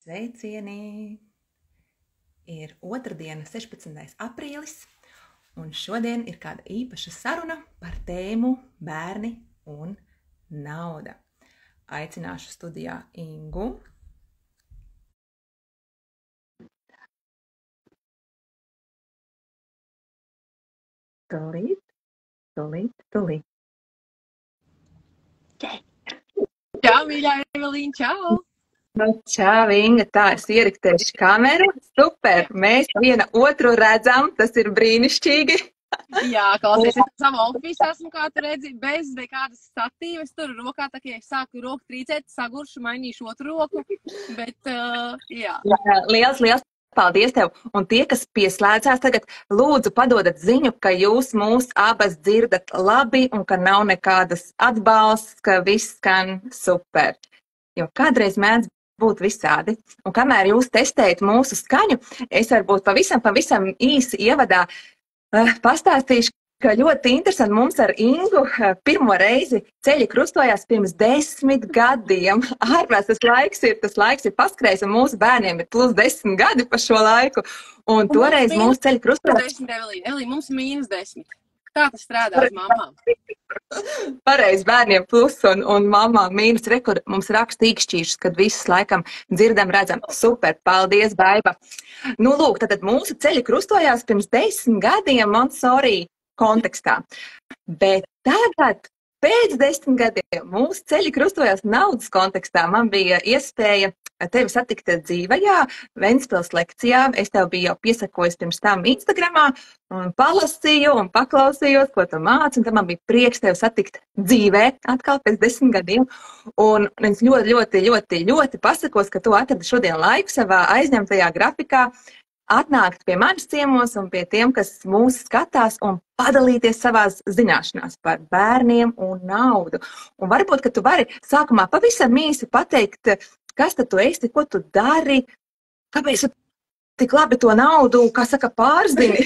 Sveicieni! Ir otrdiena, 16. aprīlis, un šodien ir kāda īpaša saruna par tēmu bērni un nauda. Aicināšu studijā Ingu. Tūlīt. Čau, mīļā Evelīna, čau! Čau, Inga, tā es ieriktēšu kameru. Super, mēs viena otru redzam, tas ir brīnišķīgi. Jā, klausies, es savā ofisā esmu, kā tu redzi, bez nekādas statīvas, tur rokā, tā kā es sāku roku trīcēt, saguršu, mainīšu otru roku, bet, jā. Liels paldies tev, un tie, kas pieslēdzās tagad, lūdzu padodat ziņu, ka jūs mūs abas dzirdat labi un ka nav nekādas atbalsts, ka viss skan super. Jo kādreiz mēdz būt visādi. Un kamēr jūs testējat mūsu skaņu, es varbūt pavisam īsi ievadā pastāstīšu, ka ļoti interesanti mums ar Ingu pirmo reizi ceļi krustojās pirms 10 gadiem. Ārprāts tas laiks ir paskrējis, un mūsu bērniem ir plus 10 gadi pa šo laiku. Un toreiz mūsu ceļi krustojās. Elī, mums -10. Tā tas strādā uz mamām. Pareizi, bērniem plus un mamām mīnus. Rekur mums raksta īkšķīšus, kad visus laikam dzirdam, redzam. Super, paldies, Baiba. Nu, lūk, tad mūsu ceļi krustojās pirms 10 gadiem Montessori kontekstā. Bet tagad, pēc 10 gadiem, mūsu ceļi krustojās naudas kontekstā. Man bija iespēja tevi satikt dzīvajā, Ventspils lekcijā. Es tev biju jau piesakojis pirms tam Instagramā un palasīju un paklausījos, ko tu māci, un tad man bija prieks tevi satikt dzīvē atkal pēc 10 gadiem. Un es ļoti pasakos, ka tu atradi šodien laiku savā aizņemtajā grafikā atnākt pie manis ciemos un pie tiem, kas mūs skatās un padalīties savās zināšanās par bērniem un naudu. Un varbūt, ka tu vari sākumā pavisam īsi pateikt, kas tad tu esi, ko tu dari, kāpēc tu tik labi to naudu, kā saka, pārzini?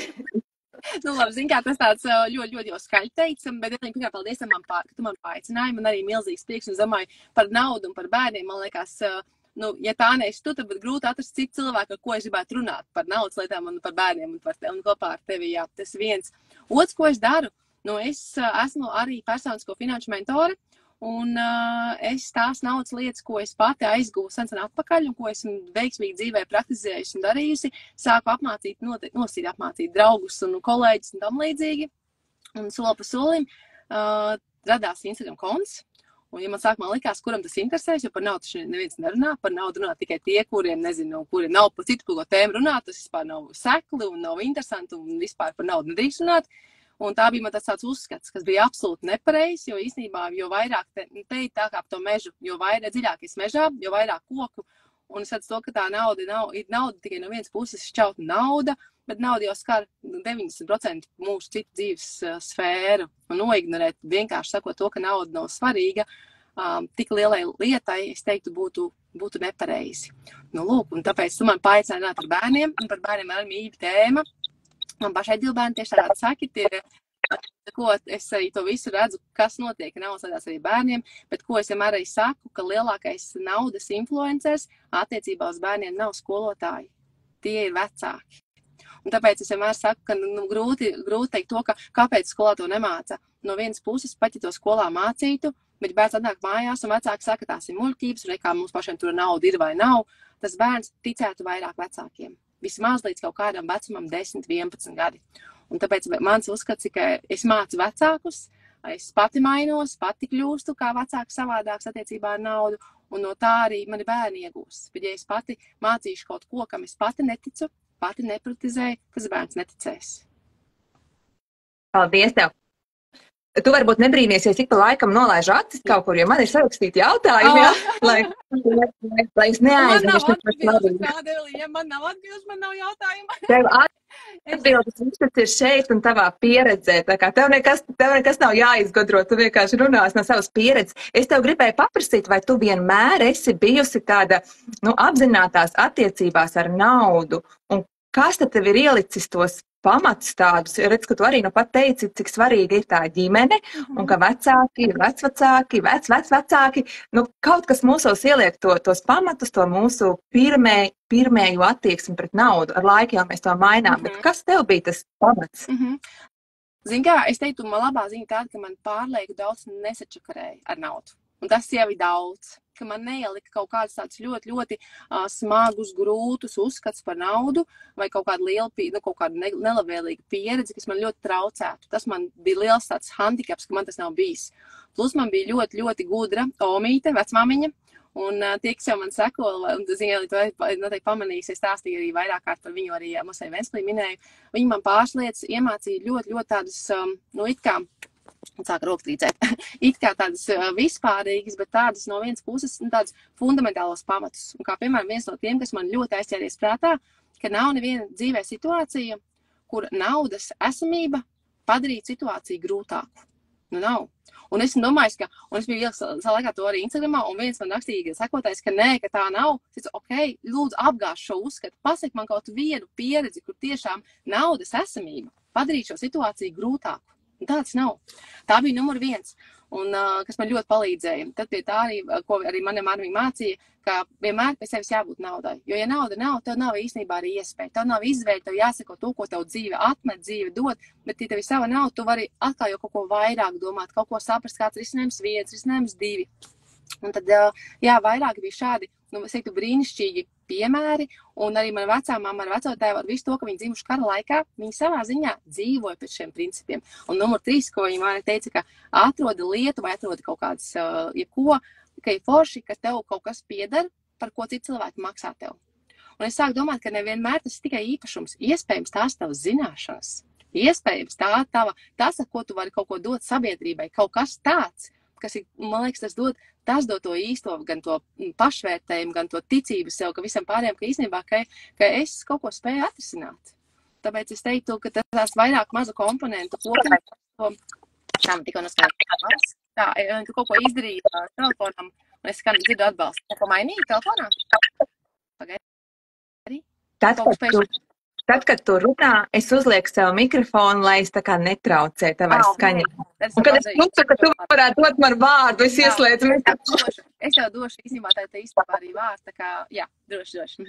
Nu, labi, zin kā, tas tāds ļoti jau skaļi teicam, bet pirmkārt, paldies, ka tu man paaicināji. Man arī milzīgs prieks, un domāju, par naudu un par bērniem, man liekas, nu, ja tā neesi tu, tad grūti atrast citu cilvēku, ar ko es gribētu runāt par naudas lietām un par bērniem un kopā ar tevi, jā, tas viens. Otrs, ko es daru, nu, es esmu arī personisko finanšu mentore, un es tās naudas lietas, ko es pati aizgūvu sen atpakaļ un ko esmu veiksmīgi dzīvē praktizējusi un darījusi, sāku apmācīt draugus un kolēģus un tam līdzīgi. Un soli pa solim radās Instagram konts. Un, ja man sākumā likās, kuram tas interesēs, jo par naudu neviens nerunā, par naudu runā tikai tie, kuriem, nezinu, kuri nav pa citu ko tēmu runāt, tas vispār nav sekli un nav interesanti un vispār par naudu nedrīkst runāt. Un tā bija man tāds uzskats, kas bija absolūti nepareizs, jo īstenībā, jo vairāk te ir tā kā to mežu, jo vairāk dziļākais mežā, jo vairāk koku. Un es redzu to, ka tā nauda ir nauda tikai no vienas puses šķaut nauda, bet nauda jau skar 90% mūsu citu dzīves sfēru. Un noignorēt, vienkārši sakot to, ka nauda nav svarīga, tik lielai lietai, es teiktu, būtu nepareizi. Nu, lūk, un tāpēc tu man paaicināji par bērniem, un par bērniem arī mīļa tēma. Man pašai 2 bērni tieši tādi sakit ir, ko es arī to visu redzu, kas notiek naudas lietās arī bērniem, bet ko es vienmēr arī saku, ka lielākais naudas influencers attiecībā uz bērniem nav skolotāji. Tie ir vecāki. Un tāpēc es vienmēr saku, ka grūti teikt to, ka kāpēc skolā to nemāca. No vienas puses, pat ja to skolā mācītu, bet bērns atnāk mājās un vecāki saka, tās ir muļķības, un kā mums pašiem tur nauda ir vai nav, tas bērns ticētu vairāk vecākiem. Vismaz līdz kaut kādam vecumam 10, 11 gadi. Un tāpēc mans uzskats ir, ka es mācu vecākus, es pati mainos, pati kļūstu kā vecāks savādāks attiecībā ar naudu, un no tā arī mani bērni iegūs. Bet ja es pati mācīšu kaut ko, kam es pati neticu, pati nepraktizēju, tas bērns neticēs. Paldies tev! Tu varbūt nebrīnies, ja es ik pa laikam nolaižu acis kaut kur, jo man ir sarakstīti jautājumi, lai es neaizmirstu. Ja man nav atbildes, man nav jautājuma. Tev atbildes viss ir šeit un tavā pieredzē. Tā kā tev nekas nav jāizgudro, tu vienkārši runās no savas pieredzes. Es tev gribēju paprasīt, vai tu vienmēr esi bijusi tāda, apzinātās attiecībās ar naudu, un kas tad tev ir ielicis tos pamats tādus, redz, ka tu arī nu pat teici, cik svarīgi ir tā ģimene, un ka vecāki, vecvecāki, vecvecāki, nu, kaut kas mūsos ieliek tos pamatus, to mūsu pirmējo attieksmi pret naudu. Ar laiku jau mēs to mainām, bet kas tev bija tas pamats? Zini kā, es teiktu, man labā ziņa tāda, ka man pārlieku daudz nesačakarēja ar naudu. Un tas jau ir daudz, ka man neielika kaut kāds tāds ļoti, ļoti smagus, grūtus uzskats par naudu vai kaut kāda liela, kaut kāda nelabvēlīga pieredze, kas man ļoti traucētu. Tas man bija liels tāds handikaps, ka man tas nav bijis. Plus man bija ļoti, ļoti gudra omīte, vecmāmiņa, un tie, kas jau man seko, un zini, to noteikti pamanīs, es stāstīju arī vairāk kārt par viņu, arī mums arī Ventspilī minēju, viņi man pāris lietas iemācīja ļoti, ļoti tādas, nu, it kā, un sāka roktrīcēt. It kā tādas vispārīgas, bet tādas no vienas puses tādas fundamentālos pamatus. Un kā piemēram viens no tiem, kas man ļoti aizķēries prātā, ka nav neviena dzīvē situācija, kur naudas esamība padarītu situāciju grūtāku. Nu nav. Un es domāju, un es biju ieliks laikā to arī Instagramā, un viens man rakstīja sekotājs, ka nē, ka tā nav. Es teicu, ok, lūdzu apgāž šo uzskatu, pasaka man kaut vienu pieredzi, kur tiešām naudas esamība padarītu šo situāciju grūtāku. Tāds nav. Tā bija numur 1, un kas man ļoti palīdzēja. Tad pie tā arī, ko arī manam mācīja, ka vienmēr pie sevis jābūt naudai. Jo, ja nauda nav, tev nav īstenībā arī iespēja. Tev nav izvēle, tev jāsako to, ko tev dzīve atmet, dzīve dod, bet ja tev ir sava nauda, tu vari atkal jau kaut ko vairāk domāt, kaut ko saprast, kāds risinājums 1, risinājums 2. Un tad, jā, vairāk bija šādi, nu, es teiktu, brīnišķīgi piemēri, un arī mana vecā mamma ar veco tēvu ar visu to, ka viņi dzīvojuši kara laikā, viņi savā ziņā dzīvoja pēc šiem principiem. Un numur 3, ko viņi man teica, ka atrodi lietu vai atrodi kaut kādas, jebko, ka ir forši, ka tev kaut kas pieder, par ko citi cilvēki maksā tev. Un es sāku domāt, ka nevienmēr tas ir tikai īpašums, iespējams tās tavas zināšanas, iespējams tas, ar ko tu vari kaut ko dot sabiedrībai, kaut kas tāds, kas ir, man liekas, tas dod to īsto, gan to pašvērtējumu, gan to ticību sev, ka visam pārējiem, ka īstenībā, ka es kaut ko spēju atrisināt. Tāpēc es teiktu, ka tās vairāk mazu komponentu kopumā, tā man tikko noskatījās, tu kaut ko izdarīji telefonam, un es dzirdu atbalstu. Kaut ko mainīju telefonā? Pagaidi. Tad, kad tu runā, es uzlieku sev mikrofonu, lai es tā kā netraucēju tavai skaņai. Un kad es lūdzu, ka tu varētu dot man vārdu, es ieslēdzu mikrofonu. Es tev došu īstenībā tā īstenībā arī vārdu, tā kā, jā, droši.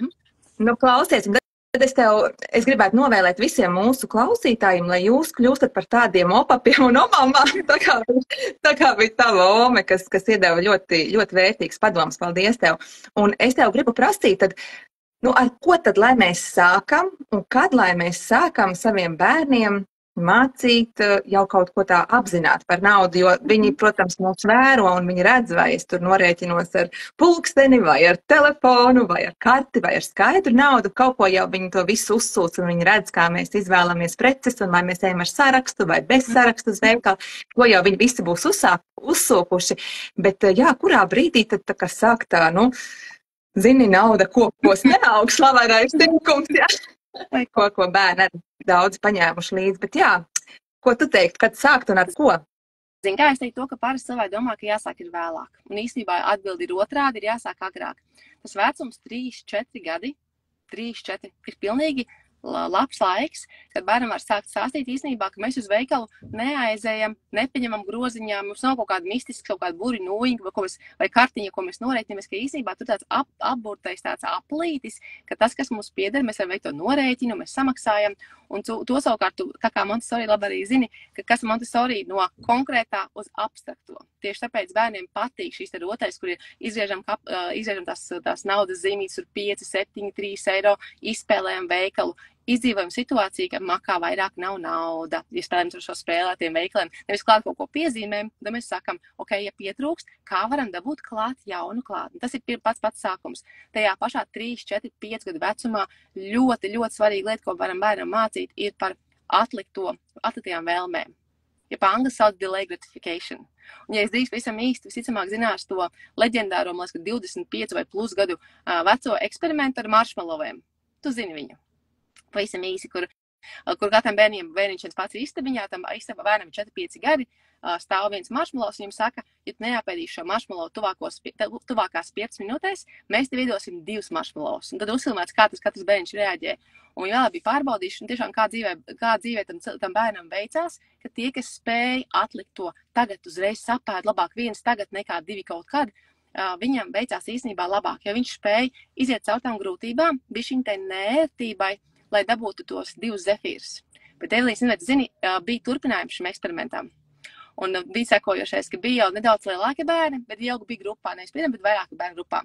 Nu, klausies, un tad es gribētu novēlēt visiem mūsu klausītājiem, lai jūs kļūstat par tādiem opapiem un omamām, tā kā bija tava ome, kas iedeva ļoti, ļoti vērtīgs padoms. Paldies tev. Un es tev gribu prasīt, tad, nu, ar ko tad, lai mēs sākam, un kad, lai mēs sākam saviem bērniem mācīt jau kaut ko tā apzināt par naudu, jo viņi, protams, mūs vēro un viņi redz, vai es tur norēķinos ar pulksteni, vai ar telefonu, vai ar karti, vai ar skaidru naudu, kaut ko jau viņi to visu uzsūc, un viņi redz, kā mēs izvēlamies preces, un vai mēs ejam ar sarakstu, vai bez sarakstu uz veikalu, ko jau viņi visi būs uzsūkuši. Bet, jā, kurā brīdī tad tā kā sāk tā, nu, zini, nauda kokos neaug, slavenais teikums, jā. Vai ko bērni arī daudz paņēmuši līdzi. Bet jā, ko tu teiktu, kad sākt un ar ko? Zini, kā es teiktu to, ka parasti cilvēki domā, ka jāsāk ir vēlāk. Un īstenībā atbildi ir otrādi, ir jāsāk agrāk. Tas vecums 3-4 gadi, 3-4 ir pilnīgi labs laiks, kad bērnam var sākt stāstīt īstenībā, ka mēs uz veikalu neaizējam, nepieņemam groziņā, mums nav kaut kāda mistiska, kaut kāda buri nūjiņa vai kartiņa, ko mēs norēķinamies, ka īstenībā tur tāds apburtais tāds aplītis, ka tas, kas mums pieder, mēs varam veikt to norēķinu, mēs samaksājam, un to savukārt, tā kā Montessori labi arī zini, ka kas Montessori no konkrētā uz abstrakto. Tieši tāpēc bērniem patīk šīs rotais, kur izgriežam tās naudas zīmītes, 5, 7, 3 eiro, izspēlējam veikalu, izdzīvojam situāciju, ka makā vairāk nav nauda, ja spēlējam tur šo spēlē tiem veikaliem. Nevis klāt kaut ko piezīmēm, tad mēs sakam, ok, ja pietrūkst, kā varam dabūt klāt jaunu klāt. Tas ir pats saukums. Tajā pašā 3, 4, 5 gadu vecumā ļoti, ļoti svarīga lieta, ko varam bērnam mācīt, ir par atliktajām vēlmēm. Ja pa angļu sauc delay gratification. Un ja es drīz visam īsti, visticamāk zinās to leģendāro, man liekas, 25 vai plus gadu veco eksperimentu ar maršmalowiem. Tu zini viņu. Pavisam īsi, kur katram bērniņš viens pats ir istabiņā, tam istabā bērnam ir 4-5 gadi, stāv viens maršmalos, viņam saka, ja tu neapēdīsi šo maršmalo tuvākās 5 minūtēs, mēs tev iedosim 2 maršmalos. Un tad uzfilmēts, kā tas katrs bērniņš reaģē. Un viņi vēl bija pārbaudījuši, un tiešām kā dzīvē tam bērnam veicās, ka tie, kas spēja atlikt to tagad uzreiz sapēd labāk viens tagad nekā 2 kaut kad, viņam veicās īstenībā labāk, jo viņš spēja iziet caur tām grūtībām, bišķiņ tai nērtībai, lai dabūtu tos 2 zefīrus. Bet Evelīna, zini, bija turpinājums šim eksperimentam. Un bija sekojošais, ka bija jau nedaudz lielāki bērni, bet jau bija grupā, nevis vienam, bet vairāku bērnu grupā.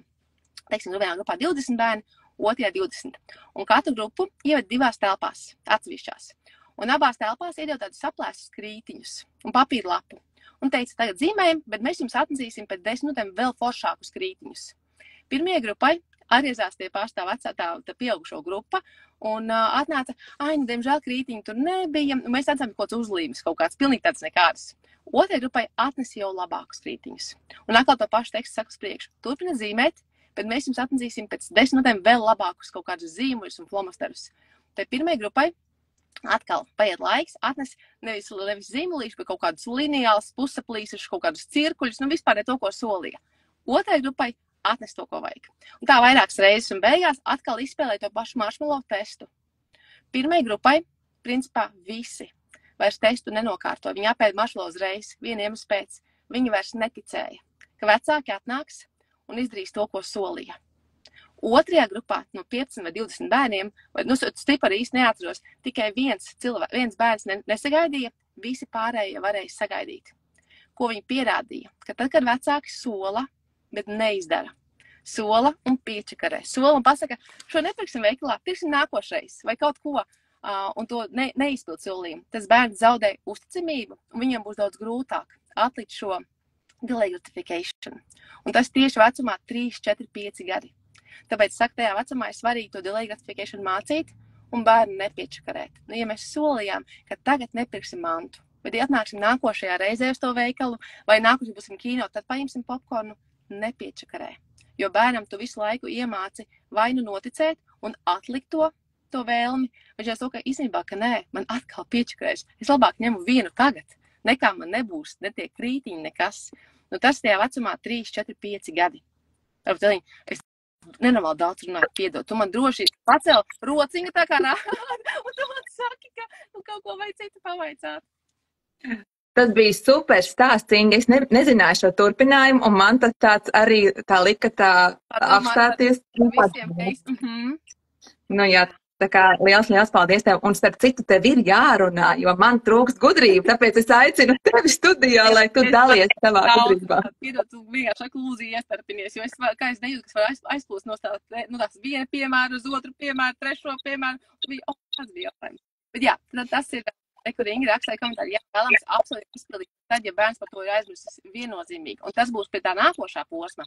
Teiksim, vienā grupā 20 bērni, otrajā 20. Un katru grupu ieved 2 telpās, atsevišķās. Un abās telpās iedod tādus saplēstus krītiņus un papīra lapu. Un teica, tagad zīmējam, bet mēs jums atnesīsim pēc 10 minūtēm vēl foršākus krītiņus. Pirmajai grupai atgriezās tie paši tā pieaugušo grupa un atnāca, diemžēl krītiņi tur nebija, un mēs atcēm kaut kāds uzlīmes, kaut kāds pilnīgi tāds nekāds. Otrai grupai atnes jau labākus krītiņus. Un atkal to pašu tekstu saka uz priekšu. Turpina zīmēt, bet mēs jums atnesīsim pēc 10 minūtēm vēl labākus kaut kādus zīmuļus un flomasterus. Te pirmajai grupai atkal paiet laiks, atnes nevis zīmulīšu, bet kaut kādus lineālus, pusaplīsušus, kaut kādus cirkuļus, vispār ne to, ko solīja. Otrai grupai atnes to, ko vajag. Un tā vairākas reizes un beigās atkal izspēlēja to pašu maršmalo testu. Pirmai grupai, principā, visi vairs testu nenokārto. Viņi apēd maršmalo uzreiz, viena iemesla pēc. Viņi vairs neticēja, ka vecāki atnāks un izdarīs to, ko solīja. Otrajā grupā no 15 vai 20 bērniem, stipari īsti neatceros, tikai viens bērns nesagaidīja, visi pārējie varēja sagaidīt. Ko viņi pierādīja? Ka tad, kad vecāki sola, bet neizdara. Sola un piečakarē. Sola un pasaka, šo nepirksim veikalā, pirksim nākošreiz vai kaut ko, un to neizpild solījumu. Tas bērns zaudē uzticamību, un viņam būs daudz grūtāk atlikt šo delay gratification. Un tas tieši vecumā 3, 4, 5 gadi. Tāpēc, tajā vecumā ir svarīgi to delay gratification mācīt un bērnu nepiečakarēt. Ja mēs solījām, ka tagad nepirksim mantu, bet ja atnāksim nākošajā reizē uz to veikalu, vai nākošajā būsim kino, tad paņemsim popkornu, nepiečakarē. Jo bērnam tu visu laiku iemāci vai nu noticēt un atlikt to vēlmi, vai žēl to, ka īstenībā, ka nē, man atkal piečakarēs. Es labāk ņemu vienu tagad, nekā man nebūs, netiek krītiņi nekas. Tas tajā vecumā 3, 4, 5 gadi. Es nenormāli daudz runāju, piedod. Tu man droši pacēl rociņu tā kā rāda, un tu man saki, ka kaut ko vajag citu pavaicāt. Tas bija super stāsts, Inga. Es nezināju šo turpinājumu, un man tas tāds arī tā lika tā apstāties. Jā, tā kā liels paldies tev. Un starp citu, tev ir jārunā, jo man trūkst gudrība, tāpēc es aicinu tevi studijā, lai tu dalies savā gudrībā. Piedod, tu vienkārši klūzi iestarpinies, jo es nejūtu, kas var aizplūst no tās viena piemēra uz otru piemēru, trešo piemēru. Tas bija jautājums. Bet jā, tas ir, kur Inga rakstāja komentāri, jā, vēlams absolūti izpildīt, tad, ja bērns par to ir aizmirsis viennozīmīgi. Un tas būs pie tā nākošā posma.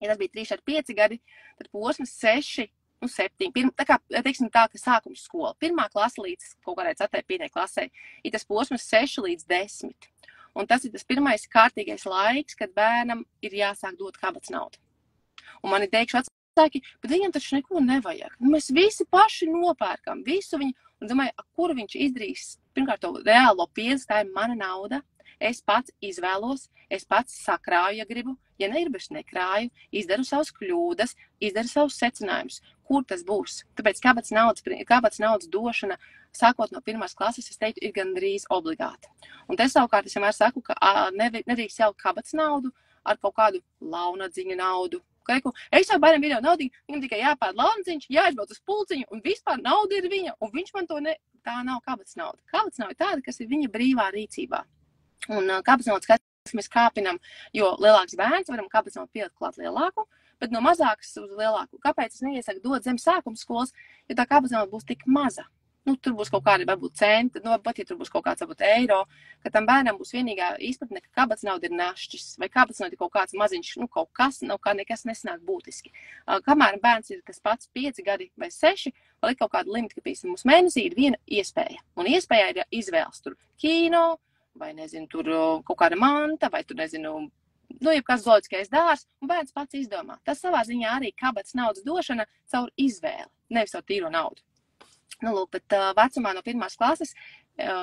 Ja tas bija 3 ar 5 gadi, tad posmas 6, 7. Tā kā, teiksim tā, ka sākums skola. 1. klase līdz kaut kādai 4. 5. klasē. Ir tas posmas 6 līdz 10. Un tas ir tas pirmais kārtīgais laiks, kad bērnam ir jāsāk dot kabatas naudu. Un man ir teikšu vecāki, bet viņam taču neko nevajag. Mēs visi paši nopērkam, visu viņu, un domāju, kur viņš izdarīs, pirmkārt, to reālo pieredzi, tā ir mana nauda. Es pats izvēlos, es pats sakrāju, ja gribu, ja negribas nekrāju, izdaru savus kļūdas, izdaru savus secinājumus, kur tas būs. Tāpēc kabatas naudas došana, sākot no 1. klases, es teiktu, ir gandrīz obligāta. Un te savukārt es vienmēr saku, ka nedrīkst jaukt kabatas naudu ar kaut kādu launadziņu naudu. Es jau bērnam video naudu, viņam tikai jāpēd launadziņš, jāizbrauc uz pulciņu, un vispār nauda ir viņa, un viņš man to tā nav kabatas nauda. Kabatas nauda ir tāda, kas ir viņa brīvā rīcībā. Un kabatas naudas, kas mēs kāpinam, jo lielāks bērns, varam kabatas naudu pielikt klāt lielāku, bet no mazākas uz lielāku. Kāpēc es neiesaku dot zem sākuma skolas, jo tā kabatas nauda būs tik maza. Tur būs kaut kādi, varbūt centi, pat ja tur būs kaut kāds, varbūt eiro, ka tam bērnam būs vienīgā izpratne, ka kabatas nauda ir našķis, vai kabatas nauda ir kaut kāds maziņš, kaut kas, nekas nesanāk būtiski. Kamēr bērns ir kas pats 5 gadi vai 6, vēl ir kaut kāda limita, ka, piemēram, mums mēnesī ir viena iespēja. Un iespēja ir izvēles tur kino, vai, nezinu, tur kaut kāda manta, vai tur, nezinu, jebkāds zooloģiskais dārs, un bērns pats izdomā. Tas savā ziņā arī kabatas naudas došana caur izvēli, nevis caur tīro naudu. Lūk, bet vecumā no 1. klases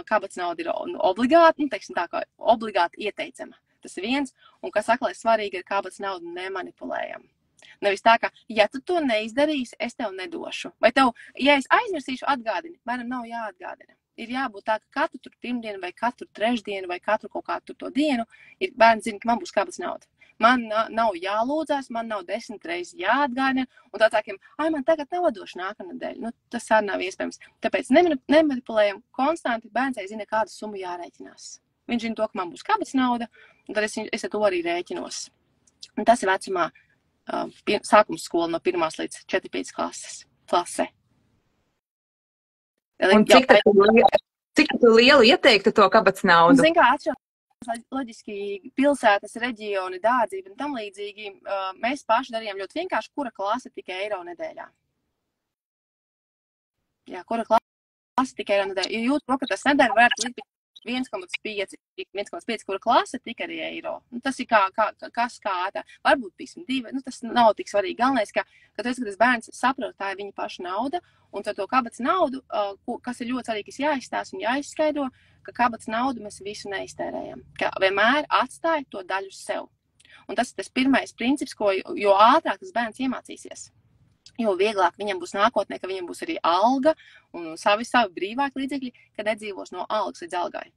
kabatas nauda ir obligāti, teiksim tā, kā obligāti ieteicama. Tas ir viens, un kas aklai svarīgi ir kabatas naudu nemanipulējam. Nevis tā, ka, ja tu to neizdarīsi, es tev nedošu. Vai tev, ja es aizmirsīšu, atgādini, bērnam nav jāatgādina. Ir jābūt tā, ka katru tur pirmdienu, vai katru trešdienu, vai katru kaut kādu to dienu, ir bērns zina, ka man būs kabatas nauda. Man nav jālūdzās, man nav 10 reizes jāatgādina, un tā tākiem, man tagad nav došu nākamnedēļ. Nu, tas arī nav iespējams. Tāpēc nemanipulējam konstanti, bērns zina, kādu summu jārēķinās. Viņš zina to, ka man būs kabatas nauda, un tad es ar to arī rēķinos. Un tas ir vecumā sākuma skola no 1. līdz 4-5 klasē. Un cik tu lielu ieteiktu to kabatas naudu? Zin kā, atšķirās loģiski pilsētas, reģioni, dārdzība un tam līdzīgi. Mēs paši darījām ļoti vienkārši, kura klase tikai eiro nedēļā. Jā, kura klase tikai eiro nedēļā. Ja jūt to, ka tas nedēļa varētu līdz 1,5, kura klase tika arī eiro. Nu, tas ir kas kāda. Varbūt 2, tas nav tik svarīgi. Galvenais, ka tas bērns saprot, tā ir viņa paša nauda, un tad to kabatas naudu, kas ir ļoti svarīgi, kas jāizstāsta un jāizskaidro, ka kabatas naudu mēs visu neiztērējam. Ka vienmēr atstāja to daļu sev. Un tas ir tas pirmais princips, jo ātrāk tas bērns iemācīsies. Jo vieglāk viņam būs nākotnē, ka viņam būs arī alga un savi brīvāki līdzekļi, kad nedzīvos no algas līdz algai.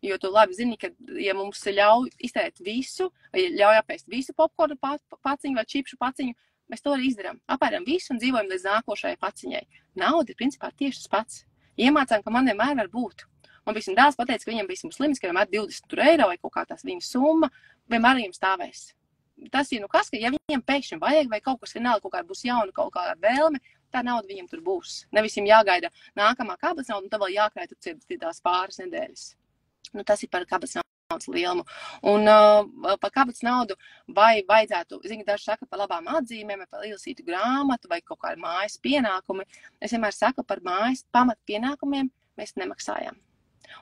Jo tu labi zini, ka, ja mums ļauj iztērēt visu, vai ļauj apēst visu popkornu paciņu vai čipšu paciņu, mēs to arī izdarām. Apēram visu un dzīvojam līdz nākošajai paciņai. Nauda ir principā tieši tas pats. Iemācām, ka man vienmēr var būt. Man bija dēls pateica, ka viņam bija slims, ka vienmēr 20 eiro vai kaut kā tās viņa summa, vienmēr viņam stāvēs. Tas ir, ka ja viņiem pēkšņi vajag, vai kaut kas vienalga, kaut kāda būs jauna, kaut kāda vēlme, tā nauda viņam tur būs. Nevis viņam jāgaida nākamā kabatas nauda, un tad vēl jākrāj tur tās pāris nedēļas. Nu, tas ir par kabatas naudas lielumu. Un par kabatas naudu vai vajadzētu, daži saka par labām atzīmēm, par ilasītu grāmatu vai kaut kādu mājas pienākumi. Es vienmēr saku, par mājas pamatpienākumiem mēs nemaksājam.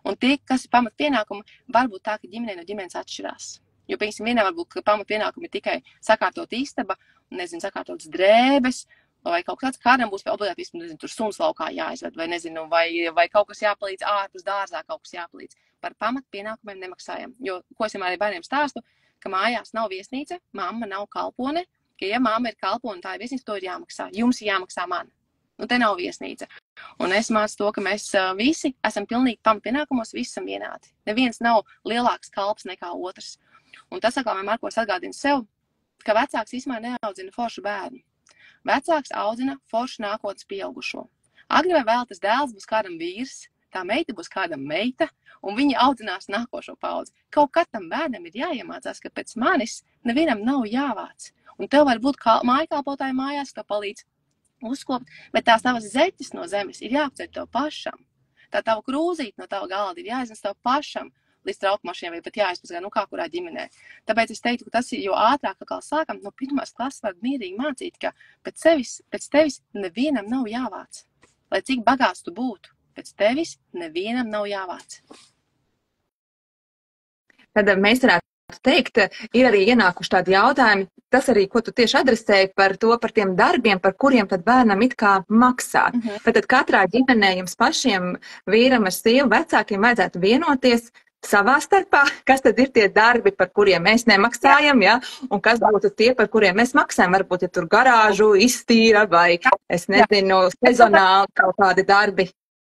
Un tie, kas ir pamatpienākumi, varbūt tā, ka ģimenei no ģimenes atšķirās. Jo, piemēram, vienā varbūt pamatpienākumi ir tikai sakārtot istaba, sakārtotas drēbes, vai kaut kāds kādam būs obligāti, tur suns laukā jāizved, vai kaut kas jāpalīdz ārpus dārzā, kaut kas jāpalīdz. Par pamatpienākumiem nemaksājam. Jo, ko es vienmēr bērniem stāstu, ka mājās nav viesnīca, mamma nav kalpone, ka ja mamma ir kalpone, tā ir viesnīca, to ir jāmaksā. Jums ir jāmaksā man. Nu, te nav viesnīca. Un es mācu to, ka mēs visi esam pilnīgi pamatpienākumos, visi esam vienādi. Neviens nav lielāks kalps nekā otrs. Un tas atkal vienmēr, ko es atgādinu sev, ka vecāks īsmā neaudzina foršu bērnu. Vecāks audzina foršu nākotnes pieaugušo. Agri vai vēl tas dēls būs kādam vīrs, tā meita būs kādam meita, un viņi audzinās nākošo paudzi. Kaut katram bērnam ir jāiemācās, ka pēc manis nevienam nav jāvāc. Un tev var būt mājkalpotāji mājās, ka palīdz uzkopt, bet tās tavas zeķes no zemes ir jāapcer tev pašam. Tā tava krūzīte no tava galda ir jāiznes tev pašam līdz traukmašīnai, vai pat jāizpazgā, kā kurā ģimenē. Tāpēc es teiktu, ka tas ir, jo ātrāk, kā sākam, no 1. klases var mierīgi mācīt, ka pēc tevis nevienam nav jāvāc. Lai cik bagāts tu būtu, pēc tevis nevienam nav jāvāc. Tad mēs varētu teikt, ir arī ienākuši tādi jautājumi, tas arī, ko tu tieši adresēji par tiem darbiem, par kuriem tad bērnam it kā maksāt. Tad katrā ģimenē jums pašiem, vīram ar sievu, vecākiem vajadzētu vienoties savā starpā, kas tad ir tie darbi, par kuriem mēs nemaksājam, ja? Un kas būtu tie, par kuriem mēs maksājam. Varbūt, ja tur garāžu iztīra vai, es nezinu, sezonāli kaut kādi darbi.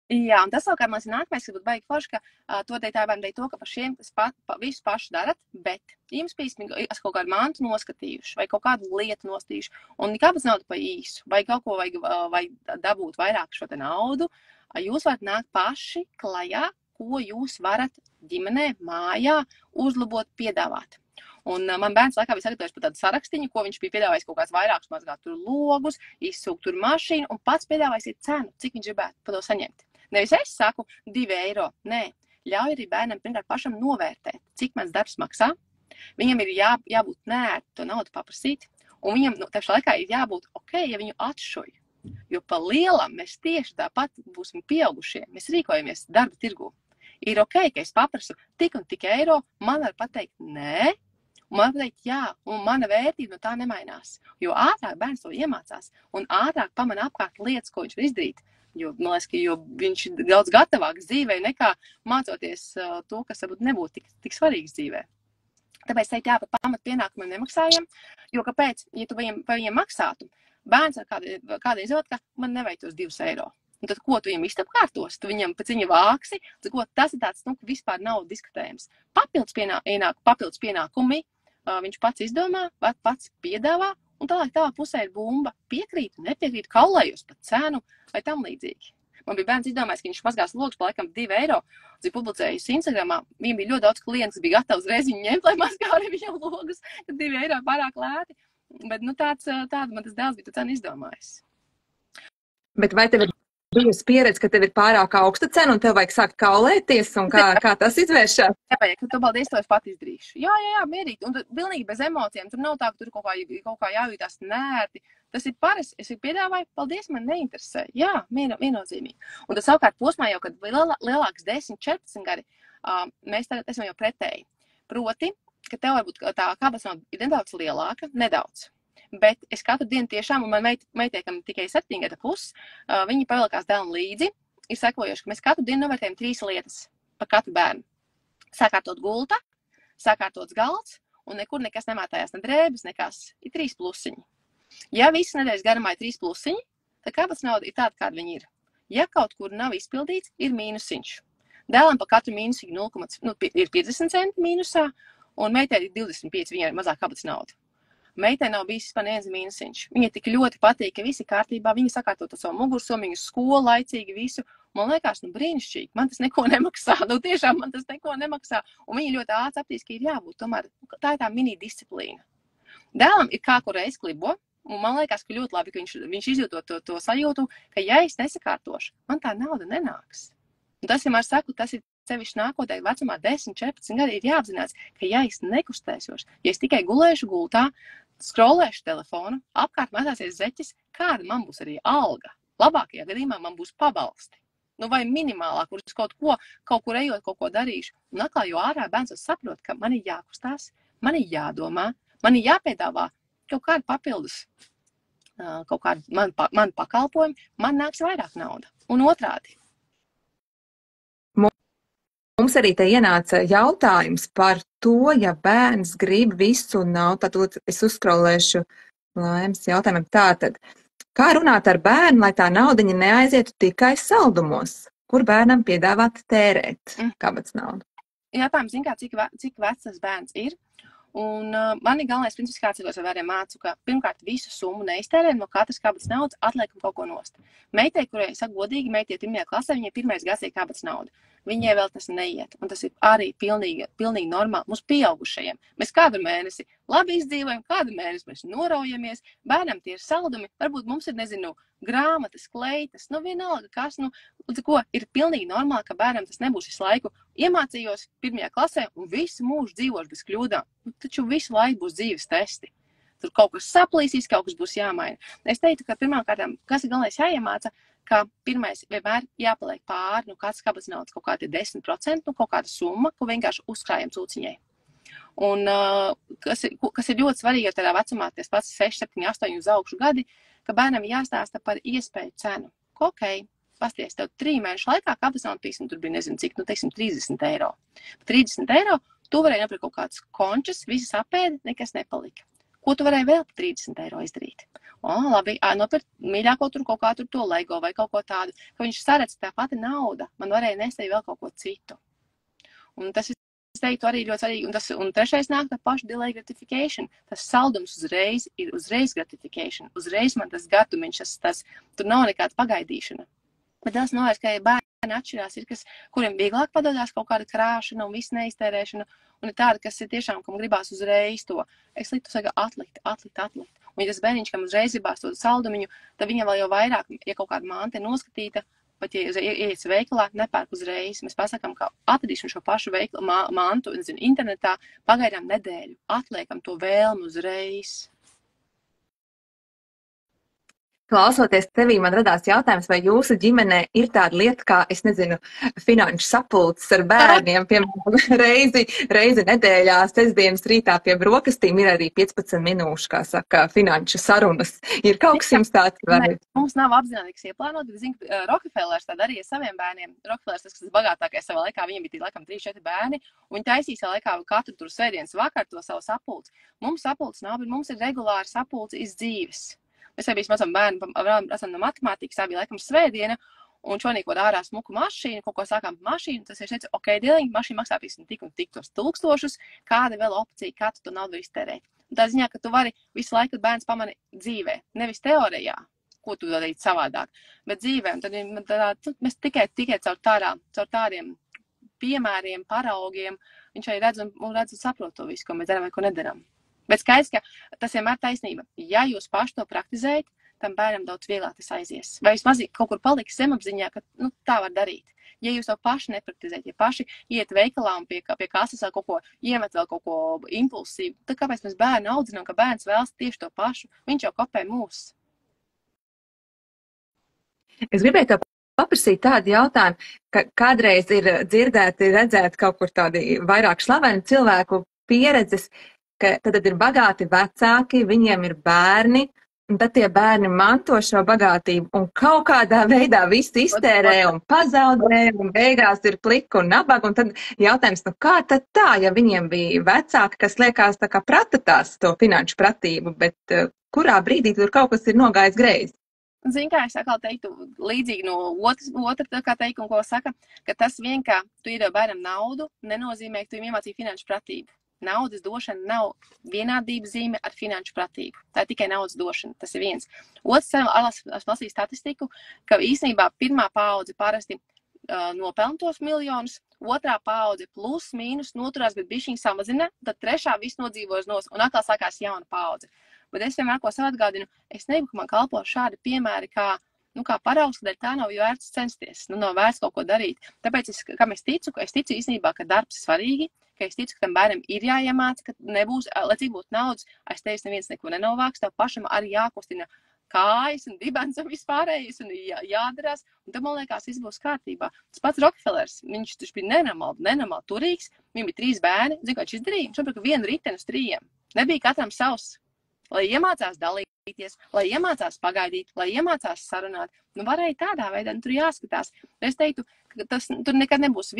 Jā, un tas savukārt man ir nākamais, kas būtu baigi forši, ka to teikt tā bērni to, ka par šiem visu paši darat, bet jums es kaut kādu mantu noskatījuši vai kaut kādu lietu nostījuši, un kāpēc naudu pa īsu, vai kaut ko vai dabūt vairāk šo te naudu, jūs varat nākt paši klajā, ko jūs varat ģimenē, mājā uzlabot, piedāvāt. Un man bērns laikā bija sagatavojis par tādu sarakstiņu, ko viņš bija piedāvājis kaut kāds vairākus mazgāt tur logus, izsūkt tur mašīnu un pats piedāvājis cenu, cik viņš gribētu par to saņemt. Nevis es saku 2 eiro, nē, ļauj arī bērnam pirmkārt pašam novērtēt, cik mans darbs maksā. Viņam ir jābūt nērti to naudu paprasīt, un viņam tieši laikā ir jābūt ok, ja viņu atšuj. Jo pa lielam mēs tieši tāpat būsim pieaugušie, mēs rīkojamies darba tirgu. Ir ok, ka es paprasu tik un tik eiro, man var pateikt nē, un man var pateikt jā, un mana vērtība no tā nemainās. Jo ātrāk bērns to iemācās, un ātrāk pamana apkārt lietas, ko viņš var izdarīt, Jo, man liekas, ka viņš ir daudz gatavāks dzīvē nekā mācoties to, kas varbūt nebūtu tik svarīgs dzīvē. Tāpēc teikt, jā, par pamatu pienākumiem nemaksājam, jo kāpēc, ja tu viņiem maksātu, bērns ar kādu izvēlēt, ka man nevajag tos 2 eiro. Un tad, ko tu viņam iztapkārtos? Tu viņam pēc viņa vāksi, tas ir tāds, ka vispār nav diskutējams. Papildus pienākumi, viņš pats izdomā, pats piedāvā, un tālāk tavā pusē ir bumba. Piekrītu, nepiekrītu, kaulējos par cenu vai tam līdzīgi. Man bija bērns izdomājis, ka viņš mazgās logus par laikam 2 eiro. Viņš publicējusi Instagramā. Viņam bija ļoti daudz klientu, kas bija gatavi uzreiz viņu ņemt, lai mazgā arī viņam logus, ka 2 eiro pārāk lēti. Bet tāda man tas dēls bija to cenu izdomājis. Bet vai tev ir bijusi pieredze, ka tev ir pārāk augsta cena un tev vajag sākt kaulēties, un kā tas izvēršas? Nevajag, ka tu paldies, to es pat izdarīšu. Jā, mierīgi. Un pilnīgi bez emocijām. Tur nav tā, ka tur kaut kā jājūtās nērti. Tas ir parasti. Es piedāvāju, paldies, man neinteresē. Jā, viennozīmīgi. Un tas savukārt posmā jau, kad lielāks 10, 14 gadi, mēs tagad esam jau pretēji. Proti, ka tev varbūt tā kabatas nav nedaudz lielāka, nedaudz. Bet es katru dienu tiešām, un man meitai, kam tikai 7 gada puses, viņi pavilkās dēlam līdzi, ir sekojoši, ka mēs katru dienu novērtējam 3 lietas par katru bērnu. Sakārtot gulta, sakārtots galds, un nekur nekas nemētājās, ne drēbes, nekas. Ir 3 plusiņi. Ja visas nedēļas garumā ir 3 plusiņi, tad kabatas nauda ir tāda, kāda viņi ir. Ja kaut kur nav izpildīts, ir mīnusiņš. Dēlam pa katru mīnusiņu ir 50 centi mīnusā, un meitai ir 25, viņai ir mazāk kabatas nauda. Meitai nav bijis vispār neviens mīnusiņš. Viņai tik ļoti patīk, ka visi kārtībā, viņa sakārto to savu mugursomu, viņa skolu laicīgi visu. Man liekas, brīnišķīgi, man tas neko nemaksā. Tiešām man tas neko nemaksā. Un viņa ļoti ātri sapratīs, ka ir jābūt. Tomēr tā ir tā mini disciplīna. Dēlam ir kā kur reiz klibo, un man liekas, ka ļoti labi, ka viņš izjūtot to sajūtu, ka ja es nesakārtošu, man tā nauda nenāks. Un tas, ja man saku, tas ir sevišķi nākotnē, vecumā 10, 14 gadi ir jāapzinās, ka ja es nekustēšos, ja es tikai gulēšu gultā, skrolēšu telefonu, apkārt mētāsies zeķis, kāda man būs arī alga. Labākajā gadījumā man būs pabalsti. Vai minimālā, kur es kaut kur ejot, kaut ko darīšu. Un atkal, jo ārā bērns saprot, ka man ir jākustās, man ir jādomā, man ir jāpiedāvā kaut kādu papildus, kaut kādu man pakalpojumu, man nāks vairāk nauda. Un otrādi. Mums arī te ienāca jautājums par to, ja bērns grib visu un nav, tad es uzskrolēšu Laimas jautājumiem. Tātad, kā runāt ar bērnu, lai tā naudiņa neaizietu tikai saldumos? Kur bērnam piedāvāt tērēt kabatas naudu? Jautājums, cik vecs tas bērns ir? Un man ir galvenais princips, kāds ir, ar bērniem mācu, ka pirmkārt visu summu neiztērējam, no katras kabatas naudas atliekam kaut ko nost. Meitai, kurai saka godīgi, meitai 1. klasē, viņai 1. gads ir kabatas nauda. Viņai vēl tas neiet, un tas ir arī pilnīgi normāli mums pieaugušajiem. Mēs kādu mēnesi labi izdzīvojam, kādu mēnesi mēs noraujamies, bērnam tie ir saldumi, varbūt mums ir, grāmatas, kleitas, vienalga kas, ir pilnīgi normāli, ka bērnam tas nebūs visu laiku. Iemācījos 1. klasē un visu mūžu dzīvošu bez kļūdām, taču visu laiku būs dzīves testi. Tur kaut kas saplīsīs, kaut kas būs jāmaina. Es teiktu, ka pirmkārt, kas ir galvenais jāiemāca, ka pirmais vienmēr jāpaliek pāri, kāds kabatas naudas kaut kādi 10%, kaut kāda summa, ko vienkārši uzkrājam cūciņai. Un kas ir ļoti svarīgi, tādā vecumā, tas pats 6, 7, 8 uz augšu gadi, ka bērnam jāstāsta par iespēju cenu. Pasties, tev 3 mēnešu laikā kabatas naudas, tur bija nezinu cik, 30 eiro. Par 30 eiro tu varēji nopirkt kaut kāds končas, visas apēdi, nekas nepalika. Ko tu varēji vēl par 30 eiro izdarīt? Labi, nopirkt mīļāko tur kaut kā tur to Lego vai kaut ko tādu, ka viņš saredz tā pati nauda, man varēja nest vēl kaut ko citu. Un tas, es teiktu, arī ļoti svarīgi. Un trešais nāk tā paša delay gratification. Tas saldums uzreiz ir uzreiz gratification. Uzreiz man tas gatumiņš, tur nav nekāda pagaidīšana. Bet tas novērst, ka bērni atšķirās, ir kuriem vieglāk padodās kaut kāda krāšana un visu neiztērēšana, un ir tāda, kas ir tiešām, kam gribās uzreiz to. Es liktu saka atlikt. Un ja tas bērniņš, kam uzreiz gribās to saldumiņu, tad viņam vēl jau vairāk, ja kaut kāda manta ir noskatīta, pat ja ieiet veikalā, nepērk uzreiz. Mēs pasakām, ka atradīsim šo pašu mantu internetā, pagaidām nedēļu, atliekam to vēlmu uzreiz. Klausoties tevī, man radās jautājums, vai jūsu ģimenē ir tāda lieta, kā, es nezinu, finanšu sapulces ar bērniem, piemēram, reizi nedēļā, sestdienas rītā pie brokastīm ir arī 15 minūšu, kā saka, finanšu sarunas. Ir kaut kas jums tāds? Vai? Mums nav apzinātīgs ieplānot, bet, zinu, Rockefellers tā darīja saviem bērniem. Rockefellers, tas bagātākais savā laikā, viņiem bija laikam 3-4 bērni, un viņi taisīja savā laikā katru tur svētdienas vakar to savu sapulci. Mums sapulces nav, bet mums ir regulāri sapulci iz dzīves. Mēs arī esam bērni, esam no matemātikas, tā bija laikam svētdiena, un šonīt kaut ārā smuku mašīnu, kaut ko sākām par mašīnu, tas ir teica, ok, dieliņi, mašīna maksā tik un tik tos tūkstošus, kāda vēl opcija, kā tu to naudu iztērēt. Un tā ziņā, ka tu vari visu laiku bērns pamani dzīvē, nevis teorijā, ko tu darīt savādāk, bet dzīvē. Un tad mēs tikai caur tādiem piemēriem, paraugiem, viņš arī redz un saprot to visu, ko mēs darām vai ko nedaram. Bet skaidrs, ka tas vienmēr taisnība. Ja jūs paši to praktizējat, tam bērnam daudz vieglāk tas aizies. Vai vismaz kaut kur paliks zemapziņā, ka tā var darīt. Ja jūs to paši nepraktizējat, ja paši iet veikalā un pie kases vēl kaut ko iemet, vēl kaut ko impulsīvu, tad kāpēc mēs bērnu audzinām, ka bērns vēlas tieši to pašu? Viņš jau kopē mūs. Es gribēju tev paprasīt tādu jautājumu, ka kādreiz ir dzirdēti, redzēt kaut kur tādi vairāk slaveni cilvēku pieredzes, ka tad ir bagāti vecāki, viņiem ir bērni, un tad tie bērni manto šo bagātību un kaut kādā veidā visu iztērē un pazaudē, un beigās ir plika un nabaga, un tad jautājums, kā tad tā, ja viņiem bija vecāki, kas liekas tā kā pratatās to finanšu pratību, bet kurā brīdī tur kaut kas ir nogājis greizi? Zini, kā es atkal teiktu, līdzīgi no otra kā teikuma, ko saka, ka tas vien, kā tu iedod bērnam naudu, nenozīmē, ka tu viņam iemācīji finanšu pratību. Naudas došana nav vienādības zīme ar finanšu pratību. Tā ir tikai naudas došana. Tas ir viens. Otrs, es lasīju statistiku, ka īstenībā pirmā paudze parasti nopelna tos miljonus, otrā paudze plus mīnus noturās, bet bišķiņ samazina, tad trešā viss nodzīvojas nos un atkal sākās jauna paudze. Bet es vienmēr ko sev atgādinu, es negribu, ka man kalpo šādi piemēri, kā paraugs, kad tā nav vērts censties, nav vērts kaut ko darīt. Tāpēc, kam es ticu īstenībā, ka darbs ir svarīgi, ka es ticu, ka tam bērnam ir jāiemāca, ka nebūs, lai cik būtu naudas, aiz tevis neviens neko nenovāks, tev pašam arī jākustina kājas un dibens un vispārējais un jādarās, un tad, man liekas, viss būs kārtībā. Tas pats Rockefellers, viņš bija nenormāli turīgs, viņam bija 3 bērni, zinu, ko viņš izdarīja, viņš nopirka 1 riteni uz 3. Nebija katram savs, lai iemācās dalīties, lai iemācās pagaidīt, lai iemācās sarunāt. Varēja tādā veidā, tur jāskatās. Es teiktu, ka tur nekad nebūs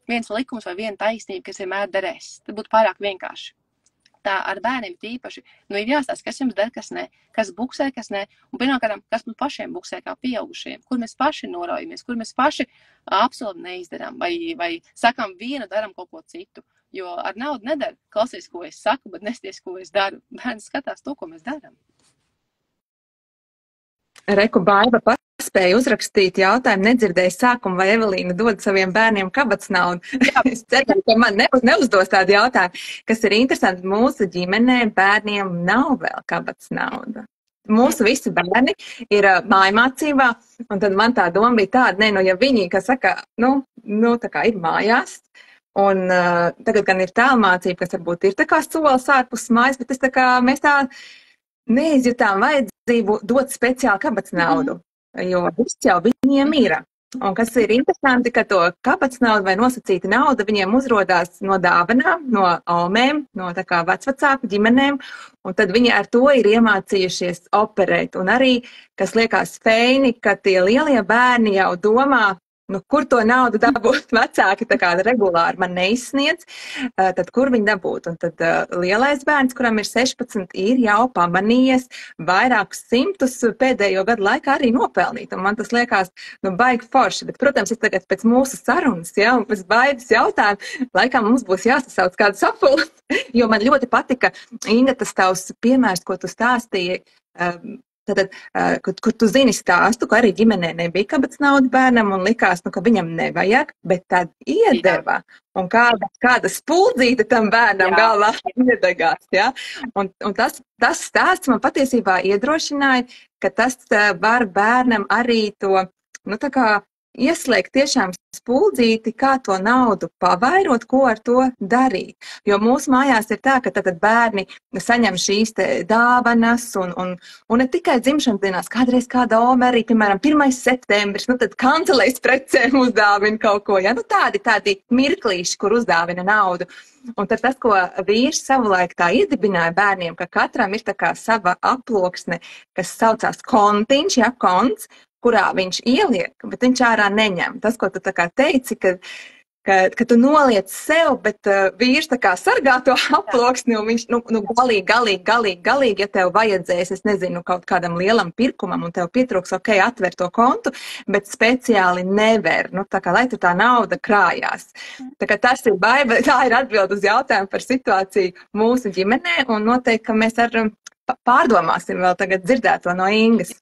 viens likums vai viena taisnība, kas vienmēr derēs. Tad būtu pārāk vienkārši. Tā ar bērniem tīpaši, ir jāstāsta, kas jums der, kas ne, kas buksē, kas ne, un pirmkārt, kas mums pašiem buksē kā pieaugušiem, kur mēs paši noraujamies, kur mēs paši absolūti neizdarām, vai sakām vienu, daram kaut ko citu, jo ar naudu nedara, klausies, ko es saku, bet nesties, ko es daru. Bērns skatās to, ko mēs daram. Reku Baiba paspēja uzrakstīt jautājumu, nedzirdēja sākumu, vai Evelīna dod saviem bērniem kabatas naudu. Es ceru, ka man neuzdos tādu jautājumu, kas ir interesanti. Mūsu ģimenē bērniem nav vēl kabatas nauda. Mūsu visi bērni ir mājmācībā, un tad man tā doma bija tāda, ja viņi, kas saka, tā kā ir mājās, un tagad gan ir tālmācība, kas varbūt ir tā kā solis ārpus mājas, bet mēs tā neizjutām vajadzību dot speciāli kabatas naudu, jo viss jau viņiem ir. Un kas ir interesanti, ka to kabatas naudu vai nosacīta nauda viņiem uzrodās no dāvanām, no almēm, no tā kā vecvecāku ģimenēm, un tad viņi ar to ir iemācījušies operēt. Un arī, kas liekas feini, ka tie lielie bērni jau domā, kur to naudu dabūt, vecāki tā kā regulāri man neizsniedz, tad kur viņi dabūt? Un tad lielais bērns, kuram ir 16, ir jau pamanījies vairākus simtus pēdējo gadu laikā arī nopelnīt. Un man tas liekas, baigi forši. Bet, protams, es tagad pēc mūsu sarunas, un pēc Baibas jautājumu, laikam mums būs jāsasauc kādu sapuli, jo man ļoti patika, Inga, tas tavs piemērs, ko tu stāstīji, Tātad, kur tu zini stāstu, ka arī ģimenē nebija kabatas nauda bērnam un likās, ka viņam nevajag, bet tad iedeva. Un kāda spuldzīte tam bērnam galvā iedegās. Ja? Un tas stāsts man patiesībā iedrošināja, ka tas var bērnam arī to, ieslēgt tiešām spuldzīti, kā to naudu pavairot, ko ar to darīt. Jo mūsu mājās ir tā, ka tad bērni saņem šīs te dāvanas un ne tikai dzimšanas dienās, kādreiz kāda oma arī, piemēram, 1. septembris, nu tad kancelēs precēm uzdāvina kaut ko, ja, nu tādi mirklīši, kur uzdāvina naudu. Un tad tas, ko vīrs savulaik tā iedibināja bērniem, ka katram ir tā kā sava aploksne, kas saucās kontiņš, ja, konts, kurā viņš ieliek, bet viņš ārā neņem. Tas, ko tu tā kā teici, ka tu noliec sev, bet vīrs tā kā sargā to aploksni, un viņš, galīgi, ja tev vajadzēs, es nezinu, kaut kādam lielam pirkumam, un tev pietrūks, ok, atver to kontu, bet speciāli never, nu, tā kā, lai tur tā nauda krājās. Tā kā tas ir Baiba, tā ir atbild uz jautājumu par situāciju mūsu ģimenē, un noteikti, ka mēs pārdomāsim vēl tagad dzirdēto no Ingas.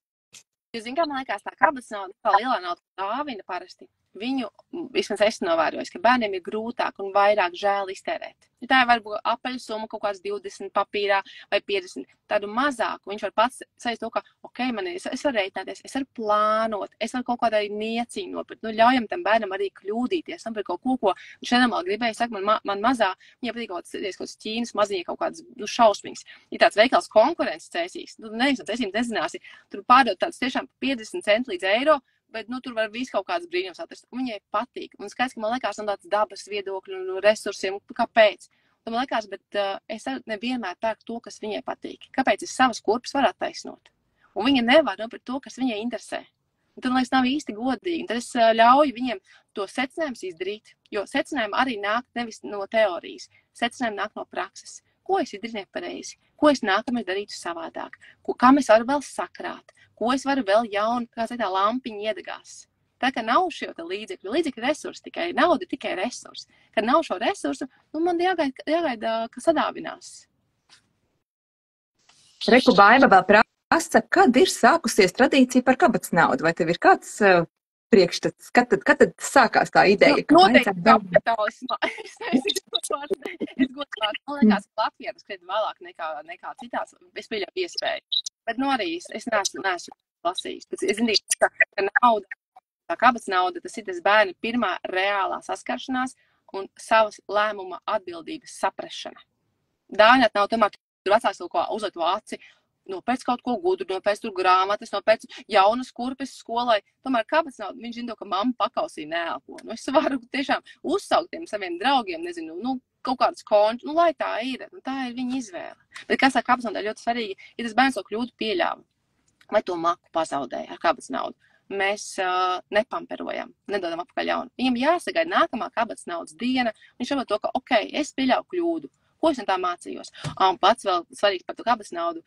Jūs zināt, kā man liekas, tā kabatas nauda, kā lielā nauda dāvina parasti, viņu, vismaz es novērojos, ka bērniem ir grūtāk un vairāk žēl iztērēt. Ja tā ir varbūt apaļu summa kaut kāds 20 papīrā vai 50, tādu mazāku. Viņš var pats sajust to, ka, ok, es varu rēķināties, es varu plānot, es varu kaut kādā nieciņu nopirkt. Nu, ļaujam tam bērnam arī kļūdīties, nopirkt kaut ko, ko viņš nenormāli gribēja. Saka, man mazā, viņai patīk kaut kāds Ķīnas maziņa, kaut kāds šausmīgs. Ir tāds veikals konkurences cēsīs. Tu nezināsi, tur pārdot tāds tiešām 50 centi līdz eiro, bet, nu, tur var visu kaut kāds brīnums atrast. Un viņai patīk. Un skaidrs, ka man liekas, no tāds dabas viedokļu un resursiem, kāpēc? Un man liekas, bet es nevienmēr pērku to, kas viņai patīk. Kāpēc es savas kurpes varu attaisnot? Un viņa nevar nopirkt to, kas viņai interesē. Un tad, man liekas, nav īsti godīgi. Un tad es ļauju viņiem to secinājumus izdarīt, jo secinājumi arī nāk nevis no teorijas. Secinājumi nāk no prakses. Ko es izdarīju nepareizi? Ko es nākamais darītu savādāk? Kam es varu vēl sakrāt? Ko es varu vēl jaunu, kā tā lampiņa iedegās? Tā kā nav šo līdzekļu. Līdzekļu resursi tikai, nauda tikai resursi. Kad nav šo resursu, nu man jāgaida, ka sadāvinās. Reku Baiba vēl prasa, kad ir sākusies tradīcija par kabatas naudu? Vai tev ir kāds priekšstats? Kad tad sākās tā ideja? Nu, noteikti kapitālismā. Es godkārt, man liekas, ka Latvijā tas krietni vēlāk nekā citās. Es pieļauju iespēju. Bet nu arī es neesmu lasījis. Es zinu, ka nauda, tā kabatas nauda, tas ir tas bērni pirmā reālā saskaršanās un savas lēmuma atbildības saprašana. Dāvināt nav tomēr, tur vecāks kaut ko uzliet to aci, nopēc kaut ko gudru, nopēc tur grāmatas, nopēc jaunas kurpes skolai. Tomēr kabatas nauda, viņš zina to, ka mamma pakausī neelpo. Nu, es varu tiešām uzsaukt tiem saviem draugiem, nezinu, nu, kaut kādas končus, nu, lai tā ir, nu, tā ir viņa izvēle. Bet kas ar kabatas naudu ļoti svarīgi, ja tas bērns to kļūdu pieļāva, vai to maku pazaudēja ar kabatas naudu, mēs nepamperojam, nedodam apakaļ jaunu. Viņam jāsagaida nākamā kabatas naudas diena, viņš saprot to, ka, ok, es pieļauju kļūdu. Ko es no tā mācījos? Un pats vēl svarīgs par to kabatas naudu,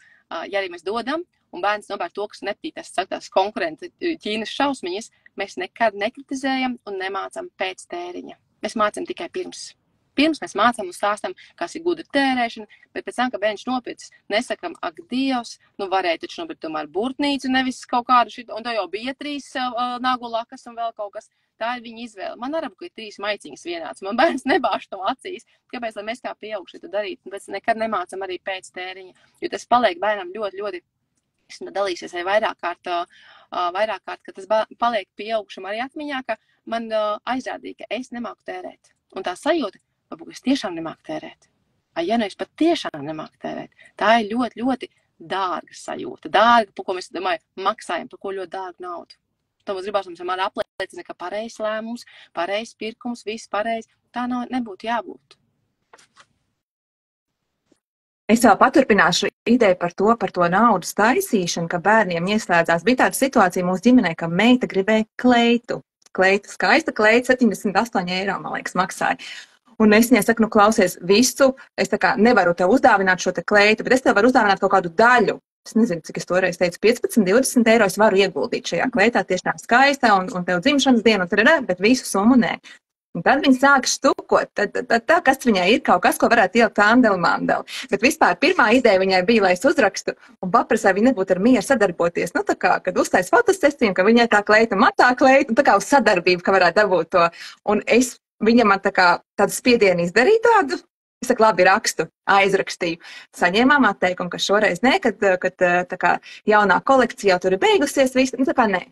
ja arī mēs dodam, un bērns nopērk to, kas nepatīk, tas saka tās konkurenti Ķīnas šausmiņas, mēs nekad nekritizējam un nemācam pēc tēriņa. Mēs mācam tikai pirms. Pirms mēs mācām un stāstam, kas ir gudra tērēšana, bet pēc tam, ka bērns nopircis, nesakam, ak, Dievs, nu varēja taču nopirkt tomēr burtnīcu, nevis kaut kādu šitu, un to jau bija 3 nagu lakas un vēl kaut kas. Tā ir viņa izvēle. Man arī ir 3 maiciņas vienāds. Man bērns nebāž to acīs. Kāpēc, lai mēs kā pieaugušie to darītu? Bet nekad nemācam arī pēc tēriņa, jo tas paliek bērnam ļoti, ļoti, es dalīsies arī vairāk kārt, ka tas paliek pieaugušam arī atmiņā, ka man aizrādīja, ka es nemāku tērēt. Un tā sajūta, varbūt es tiešām nemāku tērēt. Ja nu es pat tiešām nemāku tērēt, tā ir ļoti, ļoti dārga sajūta. Dārga, par ko mēs, domāju, maksājam, par ko ļoti dārgu naudu. Tā mums gribās, mums vienmēr apliecina, ka pareizs lēmums, pareizs pirkums, viss pareizi. Tā nebūtu jābūt. Es vēl paturpināšu ideju par to naudas taisīšanu, ka bērniem ieslēdzās. Bija tāda situācija mūsu ģimenē, ka meita gribēja kleitu. Skaista kleita, 78 eiro, man liekas, maksāja. Un es viņai saku, nu klausies visu, es tā kā nevaru tev uzdāvināt šo te kleitu, bet es tev varu uzdāvināt kaut kādu daļu. Es nezinu, cik es toreiz teicu, 15, 20 eiro es varu ieguldīt šajā kleitā, tiešām skaistā, un tev dzimšanas dienu, bet visu summu nē. Un tad viņi sāk štukot, tad kas viņai ir kaut kas, ko varētu ielikt andeli mandeli. Bet vispār pirmā ideja viņai bija, lai es uzrakstu un paprasāju, viņa nebūtu ar mieru sadarboties. Nu, tā kā, kad uztais fotosesiju, ka viņai tā kleita, matā kleita, un tā kā uz sadarbību, ka varētu dabūt to. Un viņa man tā kā tādu spiedienu izdarīja tādu. Es saku, labi, rakstu, aizrakstīju. Saņēmām atteikumu, ka šoreiz nē, kad tā kā jaunā kolekcija jau tur ir beigusies, visu, nu tā kā nē.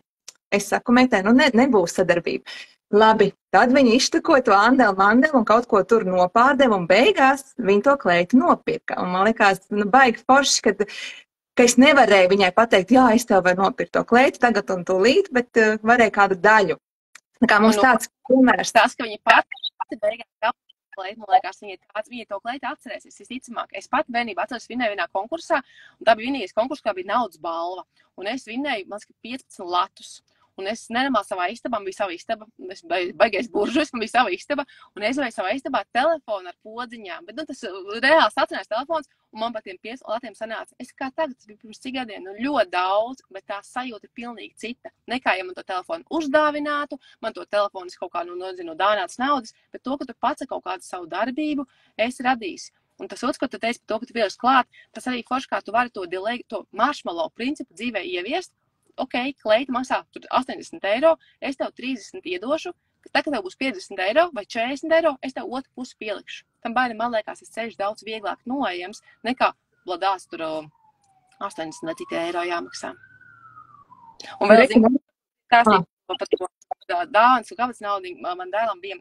Es saku meitai, nu nebūs sadarbība. Labi, tad viņi iztako to andeli mandeli un kaut ko tur nopārdeva, un beigās viņi to kleitu nopirka. Un man liekas, nu, baigi forši, ka es nevarēju viņai pateikt, jā, es tev varu nopirkt to kleitu tagad un tūlīt, bet varēju kādu daļu. Tā kā mums tāds piemērs. Tas, ka viņi pati beigās kleitu, man liekas, viņi to kleitu atcerēsies, visticamāk. Es pat bērnībā atceros, vinēju vienā konkursā, un tā bija vienīgais konkurss, kā bija naudas balva. Un es vinēju, man liekas, 15 latus. Un es nenormāli savā istabā, man bija sava istaba, es baigais buržuis, man bija sava istaba, un es varēju savā istabā telefonu ar podziņām. Bet, nu, tas reāli stacionārs telefons, un man par tiem 5 latiem sanāca. Es kā tagad, tas bija pirms cik gadiem, nu, ļoti daudz, bet tā sajūta ir pilnīgi cita. Nekā, ja man to telefonu uzdāvinātu, man to telefonu kaut kā, nu, nezinu, dāvināts naudas, bet to, ka tu pats kaut kādu savu darbību esi radījis. Un tas otrs, ko tu teici par to, ka tu pieliec klāt, tas arī forši, kā tu vari to delay, to marshmallow principu dzīvē ieviest. Ok, kleita maksā 80 eiro, es tev 30 iedošu, tad, kad tev būs 50 eiro vai 40 eiro, es tev otru pusi pielikšu. Tam bērnam, man liekas, tas ceļš daudz vieglāk noejams, nekā bladās tur 80 vai cik eiro jāmaksā. Un vēl, zinu, stāstīt par to dāvans un kāpēc naudu man dēlam bija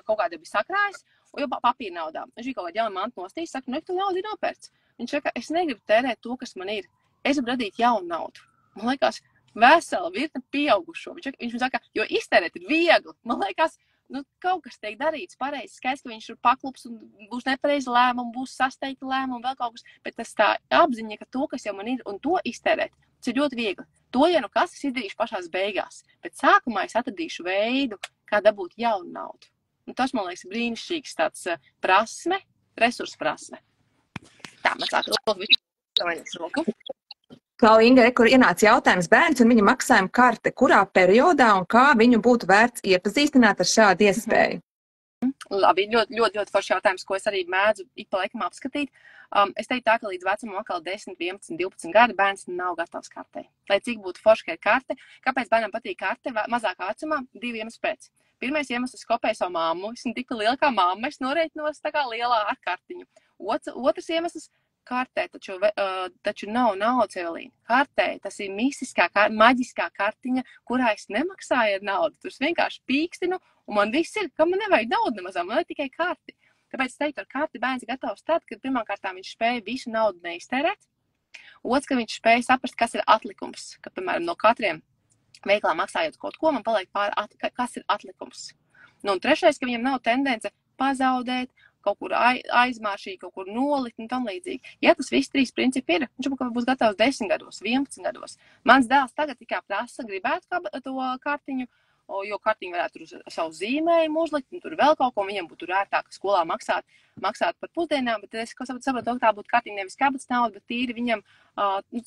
kaut kāda bija sakrājis, un jau papīra naudā. Viņš bija kaut kāda jauna manta nostīs, saka, nu, tu naudu ir nopērts. Viņš saka, es negribu tērēt to, kas man ir. Es gribu radīt jaunu naudu. Man liekas, vesela virkne pieaugušo. Viņš saka, jo iztērēt ir viegli. Man liekas, nu, kaut kas tiek darīts pareizi. Skaidrs, ka viņš ir paklups un būs nepareizi lēmumi, būs sasteigti lēmumi, vēl kaut kas. Bet tas tā apziņa, ka to, kas jau man ir, un to iztērēt, tas ir ļoti viegli. To, ja nu kas, es izdarīšu pašās beigās. Bet sākumā es atradīšu veidu, kā dabūt jaunu naudu. Un tas, man liekas, brīnišķīgs tāds prasme, resursu prasme. Tā, man sāk roku. Klau Inga, kur ienāca jautājums bērns un viņa maksājuma karte, kurā periodā un kā viņu būtu vērts iepazīstināt ar šādu iespēju? Labi, ļoti forši jautājums, ko es arī mēdzu ik pa laikam apskatīt. Es teiktu tā, ka līdz vecumam atkal 10, 11, 12 gadi bērns nav gatavs kartei. Lai cik būtu forši, ka ir karte, kāpēc bērnam patīk karte mazākā vecumā? 2 iemesli pēc. Pirmais iemesls, es kopēju savu mammu, esmu tik liela kā mamma, es norēķinos tā kā lielā ar kartiņu. Otrs iemesls, kartē, taču nav naudas, Evelīna. Kartē, tas ir mistiskā, maģiskā kartiņa, kurā es nemaksāju ar naudu. Tur vienkārši pīkstinu, un man viss ir, ka man nevajag naudu nemazām, man ir tikai karti. Tāpēc es teiktu, ar karti bērns ir gatavs tad, kad pirmkārtām viņš spēja visu naudu neiztērēt. Otrs, ka viņš spēja saprast, kas ir atlikums. Ka, piemēram, no katriem veiklā maksājot kaut ko, man paliek pāri, kas ir atlikums. Nu, un trešais, ka viņam nav tendence pazaudēt, kaut kur aizmāršīt, kaut kur nolikt un tam līdzīgi. Ja tas viss 3 principi ir, viņš būs gatavs 10 gados, 11 gados. Mans dēls tagad tikai prasa, gribētu to kartiņu, jo kartiņu varētu tur savu zīmējumu uzlikt, un tur vēl kaut ko, viņam būtu ērtāk skolā maksāt par pusdienām, bet es saprotu, ka tā būtu kartiņa nevis kabatas nauda, bet tīri viņam,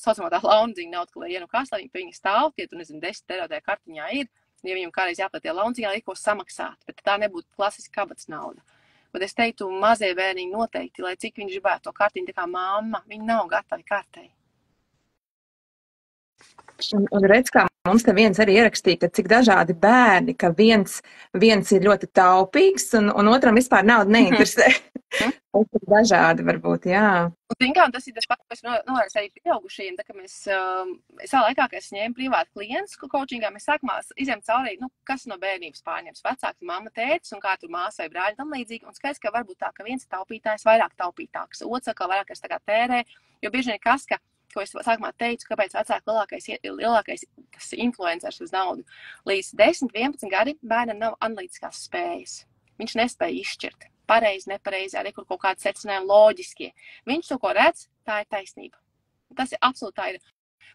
saucamā tā laundziņa nauda, ka, ja nu kas, lai viņi pie viņa stāv, tie, tu nezinu, 10 eiro tajā kartiņā ir, ja viņam kādreiz jāpēc tie laundziņā, ir ko samaksāt, bet tā nebūtu klasiski kabatas nauda. Bet es teiktu, mazie bērniņi noteikti, lai cik viņš gribētu to kartiņu, tā kā mamma, viņi nav gatavi kartei. Un redz, kā mums te viens arī ierakstīja, ka cik dažādi bērni, ka viens ir ļoti taupīgs un otram vispār nauda neinteresē. Tas ir dažādi varbūt, jā. Un, zin kā, tas ir tas pats, ko es novērstu arī pieaugušajiem, tā ka mēs, savā laikā, kad es ņēmu privātu klientus coachingā, mēs sākumā izējām caurī, kas no bērnības pārņems vecāki, mamma, tētis un kā tur māsa vai brāļi tam līdzīgi. Un skaidrs, ka varbūt tā, ka viens ir taupītājs, vairāk taupītāks, otrs atkal vairāk es tā kā tērē, jo bieži vien kas, ko es sākumā teicu, kāpēc vecāki lielākais influencers uz naudu. Līdz 10, 11 gadi bērnam nav analītiskās spējas. Viņš nespēja izšķirt pareizi, nepareizi, arī kaut kādi secinājumi loģiskie. Viņš to, ko redz, tā ir taisnība. Tas ir absolūti tā ir.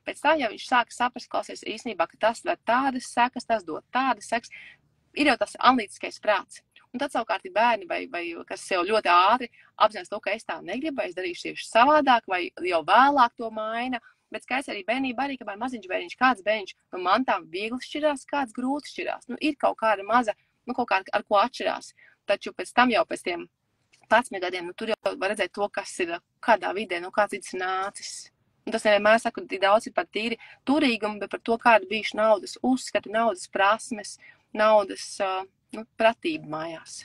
Pēc tam, ja viņš sāka saprast, klausies īstenībā, ka tas var tādas sekas, tas dod tādas sekas, ir jau tas analītiskais prāts. Un tad savukārt ir bērni, vai kas jau ļoti ātri apzinās to, ka es tā negribu, vai es darīšu tieši savādāk, vai jau vēlāk to maina. Bet skaidrs arī bērnība, arī kamēr maziņš bērniņš, kāds bērniņš no mantām viegli šķirās, kāds grūti šķirās. Nu, ir kaut kāda maza, kaut kā ar ko atšķirās. Taču pēc tam jau pēc tiem 11 gadiem, tur jau var redzēt to, kas ir kādā vidē, kāds ir nācis. Un tas nevienmēr saka, ka daudz ir par tīri turīgumu, bet par to, kāda bijuši naudas uzskati, naudas prasmes, naudas pratība mājās.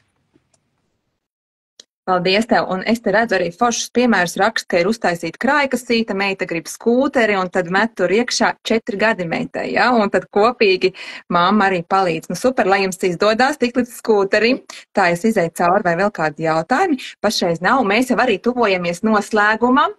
Paldies tev, un es te redzu arī foršus piemērus rakstu, ka ir uztaisīta krājkasīta, meita grib skūteri, un tad met tur iekšā 4 gadi meitai, ja, un tad kopīgi mamma arī palīdz. Nu super, lai jums izdodās tik līdz skūterim, tā es izēju cauri, vai vēl kādi jautājumi, pašreiz nav, mēs jau arī tuvojamies noslēgumam,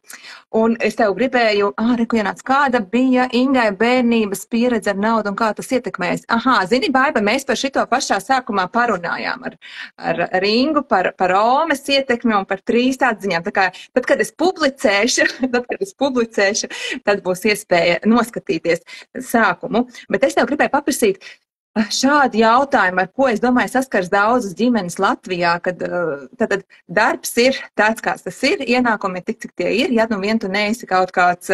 un es tev gribēju, reku ienāc, kāda bija Ingai bērnības pieredze ar naudu un kā tas ietekmēs? Zini, Baiba, mēs par šito pašā sākumā parunājām ar Ingu par Omes ietekmi un par 3 atziņām. Tā kā, tad, kad es publicēšu, tad būs iespēja noskatīties sākumu. Bet es tev gribēju paprasīt šādu jautājumu, ar ko, es domāju, saskars daudzas ģimenes Latvijā, kad tad darbs ir tāds, kāds tas ir, ienākumi ir tik, cik tie ir, ja nu vien tu neesi kaut kāds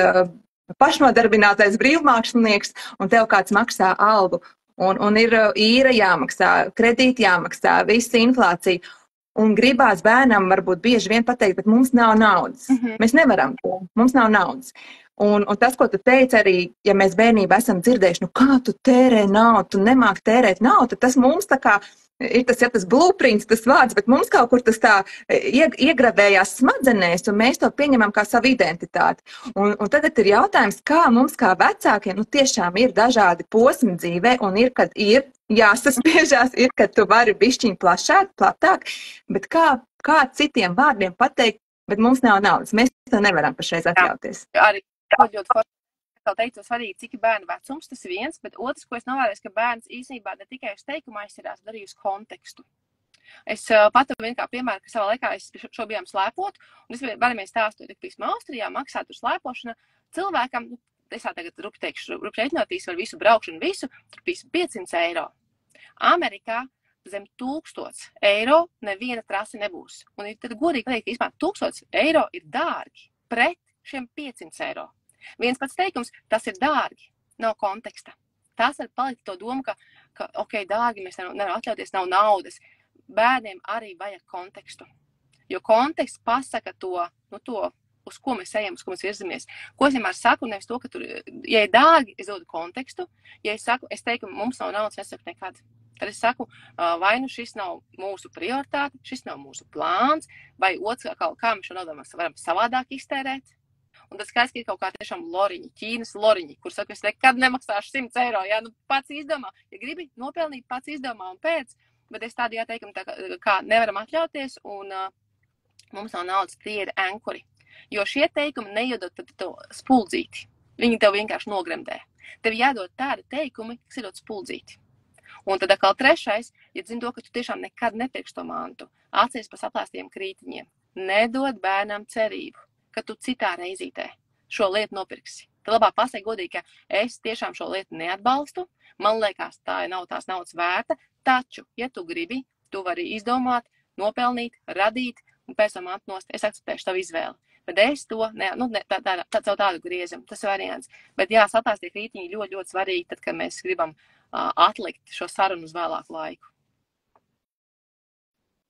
pašnodarbinātais brīvmākslinieks un tev kāds maksā algu. Un ir īra jāmaksā, kredīti jāmaksā, visa inflācija. Un gribās bērnam varbūt bieži vien pateikt, bet mums nav naudas. Mēs nevaram to, mums nav naudas. Un tas, ko tu teici arī, ja mēs bērnībā esam dzirdējuši, nu kā tu tērē naudu, tu nemāk tērēt naudu, tas mums tā kā ir tas blueprints, tas vārds, bet mums kaut kur tas tā iegravējās smadzenēs, un mēs to pieņemam kā savu identitāti. Un tagad ir jautājums, kā mums kā vecākiem, nu tiešām ir dažādi posmi dzīvē, un ir, kad ir jāsaspiežās, ir, kad tu vari bišķiņ platāk, bet kā citiem vārdiem pateikt, bet mums nav naudas, mēs to nevaram pašreiz atļauties. Arī ļoti forši. Kā teicu, svarīgi, cik ir bērna vecums, tas ir viens, bet otrs, ko es novērēju, ka bērns īstenībā ne tikai uz teikumu aizsarās, bet arī uz kontekstu. Es pat vien kā piemēru, ka savā laikā es šo bijām slēpot, un es varēmies stāstot, ka pīsma Austrijā maksā tur slēpošana cilvēkam, es tā tagad rupšētnotīs var visu braukšanu, visu, tur pīsma 500 eiro. Amerikā zem 1000 eiro neviena trase nebūs. Un tad godīgi pateikt, ka 1000 eiro ir dārgi pret šiem 500 eiro. Viens pats teikums, tas ir dārgi, nav konteksta. Tas var palikt to domu, ka ok, dārgi, mēs nevaram atļauties, nav naudas. Bērniem arī vajag kontekstu. Jo konteksts pasaka to, uz ko mēs ejam, uz ko mēs virzamies. Ko es vienmēr saku, nevis to, ka tur, ja ir dārgi, es dodu kontekstu. Ja es teiktu, mums nav naudas, nesaku nekad. Tad es saku, vai nu šis nav mūsu prioritāte, šis nav mūsu plāns, vai otrs, kā mēs šo naudu varam savādāk iztērēt. Un tas skaidrs, ka ir kaut kā tiešām loriņi, Ķīnas loriņi, kur saka, es nekad nemaksāšu 100 eiro. Ja, pats izdomā, ja gribi nopelnīt, pats izdomā un pēc, bet es tādu jāteikam, kā nevaram atļauties, un mums nav naudas, tie ir ankuri. Jo šie teikumi neiedod to spuldzīti. Viņi tev vienkārši nogremdē. Tev jādod tādi teikumi, kas ir dot spuldzīti. Un tad atkal trešais, ja zini to, ka tu tiešām nekad nepirksi to mantu, atceries pa saplāstiem krītiņiem. Nedod bērnam cerību, ka tu citā reizītē šo lietu nopirksi. Tad labāk pasaka godīgi, ka es tiešām šo lietu neatbalstu, man liekas, tā nav tās naudas vērta, taču, ja tu gribi, tu vari izdomāt, nopelnīt, radīt un pēc tam atnost, es akceptēšu tavu izvēli. Bet es to, tādu griezam, tas ir variants. Bet jā, saplāstie krītiņi ļoti, ļoti svarīgi, tad, kad mēs gribam atlikt šo sarunu uz vēlāku laiku.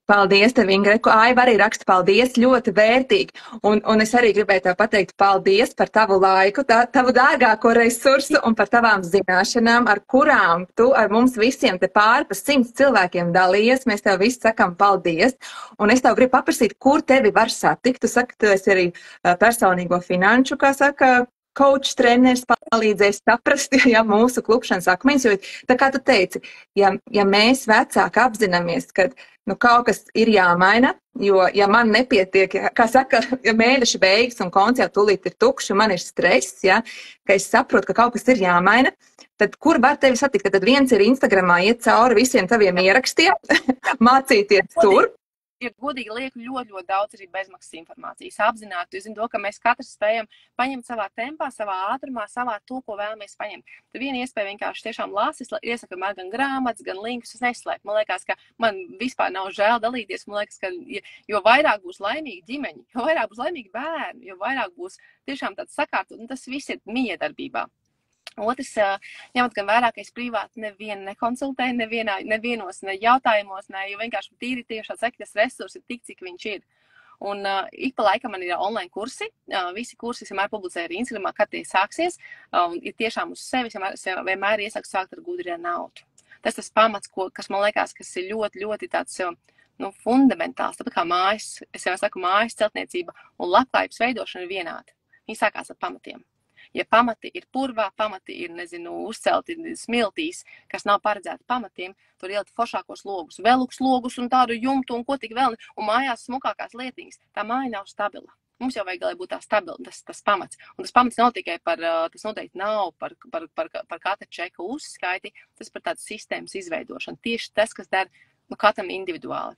Paldies tev, Inga. Aiva arī raksta paldies, ļoti vērtīgi. Un es arī gribēju tev pateikt paldies par tavu laiku, tavu dārgāko resursu un par tavām zināšanām, ar kurām tu ar mums visiem te pāri pa 100 cilvēkiem dalījies. Mēs tev visi sakam paldies. Un es tev gribu paprasīt, kur tevi var satikt. Tu saki, tu esi arī personīgo finanšu, kā saka, coach, treneris, palīdzēs saprast, ja mūsu klupšanas akmeņus, jo tā kā tu teici, ja mēs vecāki apzināmies, ka kaut kas ir jāmaina, jo, ja man nepietiek, kā saka, ja mēneša beigas un konts jau tūlīt ir tukšs, un man ir stress, ja, ka es saprotu, ka kaut kas ir jāmaina, tad kur var tevi satikt? Tad viens ir Instagramā iet cauri visiem taviem ierakstiem, mācīties tur. Ir godīgi lieku ļoti daudz arī bezmaksas informācijas. Apzināti, es zinu to, ka mēs katrs spējam paņemt savā tempā, savā ātrumā, savā to, ko vēlamies paņemt. Tad viena iespēja vienkārši tiešām lasīt, iesaka man gan grāmatas, gan linkus, es neslēpu. Man liekas, ka man vispār nav žēl dalīties. Man liekas, ka jo vairāk būs laimīgi ģimeņi, jo vairāk būs laimīgi bērni, jo vairāk būs tiešām tāds sakārtot, un tas viss ir miedarbībā. Otrs, ņemot gan vērā, ka es privāti nevienu nekonsultēju, nevienos ne jautājumos, jo vienkārši tīri tieši tas resursi ir tik, cik viņš ir. Un ik pa laikam man ir online kursi, visi kursi vienmēr publicēju arī Instagramā, kad tie sāksies, un ir tiešām uz sevis, vienmēr iesaku sākt ar gudri ar naudu. Tas pamats, kas man liekas, kas ir ļoti, ļoti tāds fundamentāls, tāpat kā mājas, es jau saku, mājas celtniecība un labklājības veidošana ir vienāda. Viņi sākās ar pamatiem. Ja pamati ir purvā, pamati ir, uzcelti smiltīs, kas nav paredzēti pamatiem, tur ielikt foršākos logus, veluks logus un tādu jumtu un ko tik vēl, un mājās smukākās lietiņas. Tā māja nav stabila. Mums jau vajag, lai būtu tā stabila, tas pamats. Un tas pamats nav tikai tas noteikti nav par katra čeka uzskaiti, tas par tādu sistēmas izveidošanu. Tieši tas, kas dara katram individuāli.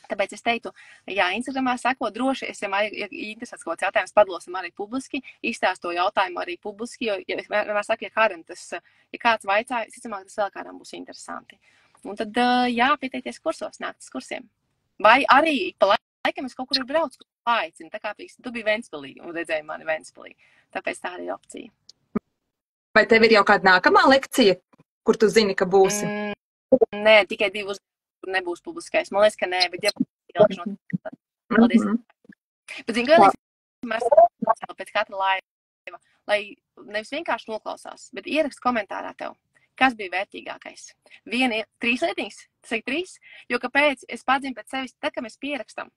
Tāpēc es teiktu, jā, Instagramā seko droši, es jau arī, ja interesēts kaut kāds jautājums, padalosim arī publiski, izstāstu to jautājumu arī publiski, jo, ja vienmēr saku, ja kāds vaicāja, es ticamāk, tas vēl kādam būs interesanti. Un tad, jā, pieteikties kursos, nākt uz kursiem. Vai arī pa laikam es kaut kur ir brauc, kur aicinu, tā kā tu biji Ventspilī un redzēji mani Ventspilī. Tāpēc tā arī ir opcija. Vai tev ir jau kāda nākamā lekcija, kur tu zini, ka būsi? Nē, tikai 2 kur nebūs publiskais. Man liekas, ka nē, bet ja ielākšana. Paldies. Bet zinu, ka mēs pēc katra laiva, lai nevis vienkārši noklausās, bet ierakst komentārā tev, kas bija vērtīgākais. 3 lietiņas, tas ir 3, jo kāpēc es padzinu pēc sevis, tad, kad mēs pierakstam,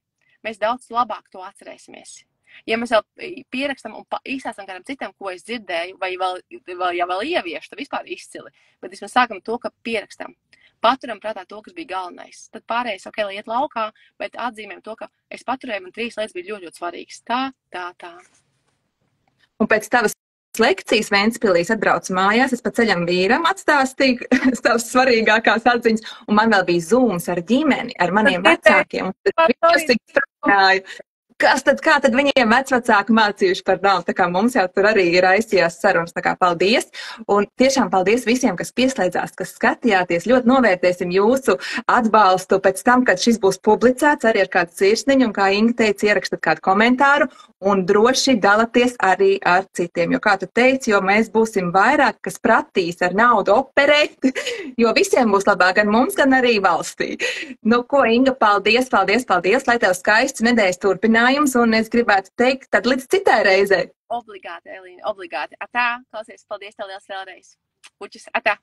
mēs daudz labāk to atcerēsimies. Ja mēs vēl pierakstam un izstāstam kādam citam, ko es dzirdēju, vai vēl ieviešu, tad vispār izcili. Bet mēs sākam to, ka pierakstam. Paturam prātā to, kas bija galvenais. Tad pārējais, ok, lai iet laukā, bet atzīmēm to, ka es paturēju, un 3 lietas bija ļoti, ļoti svarīgas. Tā. Un pēc tavas lekcijas Ventspilīs atbraucu mājās, es pa ceļam vīram atstāstīju savas svarīgākās atziņas, un man vēl bija zūms ar ģimeni, ar maniem vecākiem. Kā tad viņiem vecvecāki mācījuši par naudu? Tā kā mums jau tur arī ir aizsījās sarunas, tā kā paldies. Un tiešām paldies visiem, kas pieslēdzās, kas skatījāties. Ļoti novērtēsim jūsu atbalstu pēc tam, kad šis būs publicēts arī ar kādu sirsniņu, un kā Inga teica, ierakstat kādu komentāru, un droši dalaties arī ar citiem. Jo, kā tu teici, jo mēs būsim vairāk, kas pratīs ar naudu operēt, jo visiem būs labāk, gan mums, gan arī valstī. Nu, ko, Inga, paldies, lai tev skaists nedēļas turpinājums. Un es gribētu teikt, tad līdz citai reizei. Obligāti, Elīna, obligāti. Atā, klausies, paldies tev liels vēlreiz. Puķis, atā.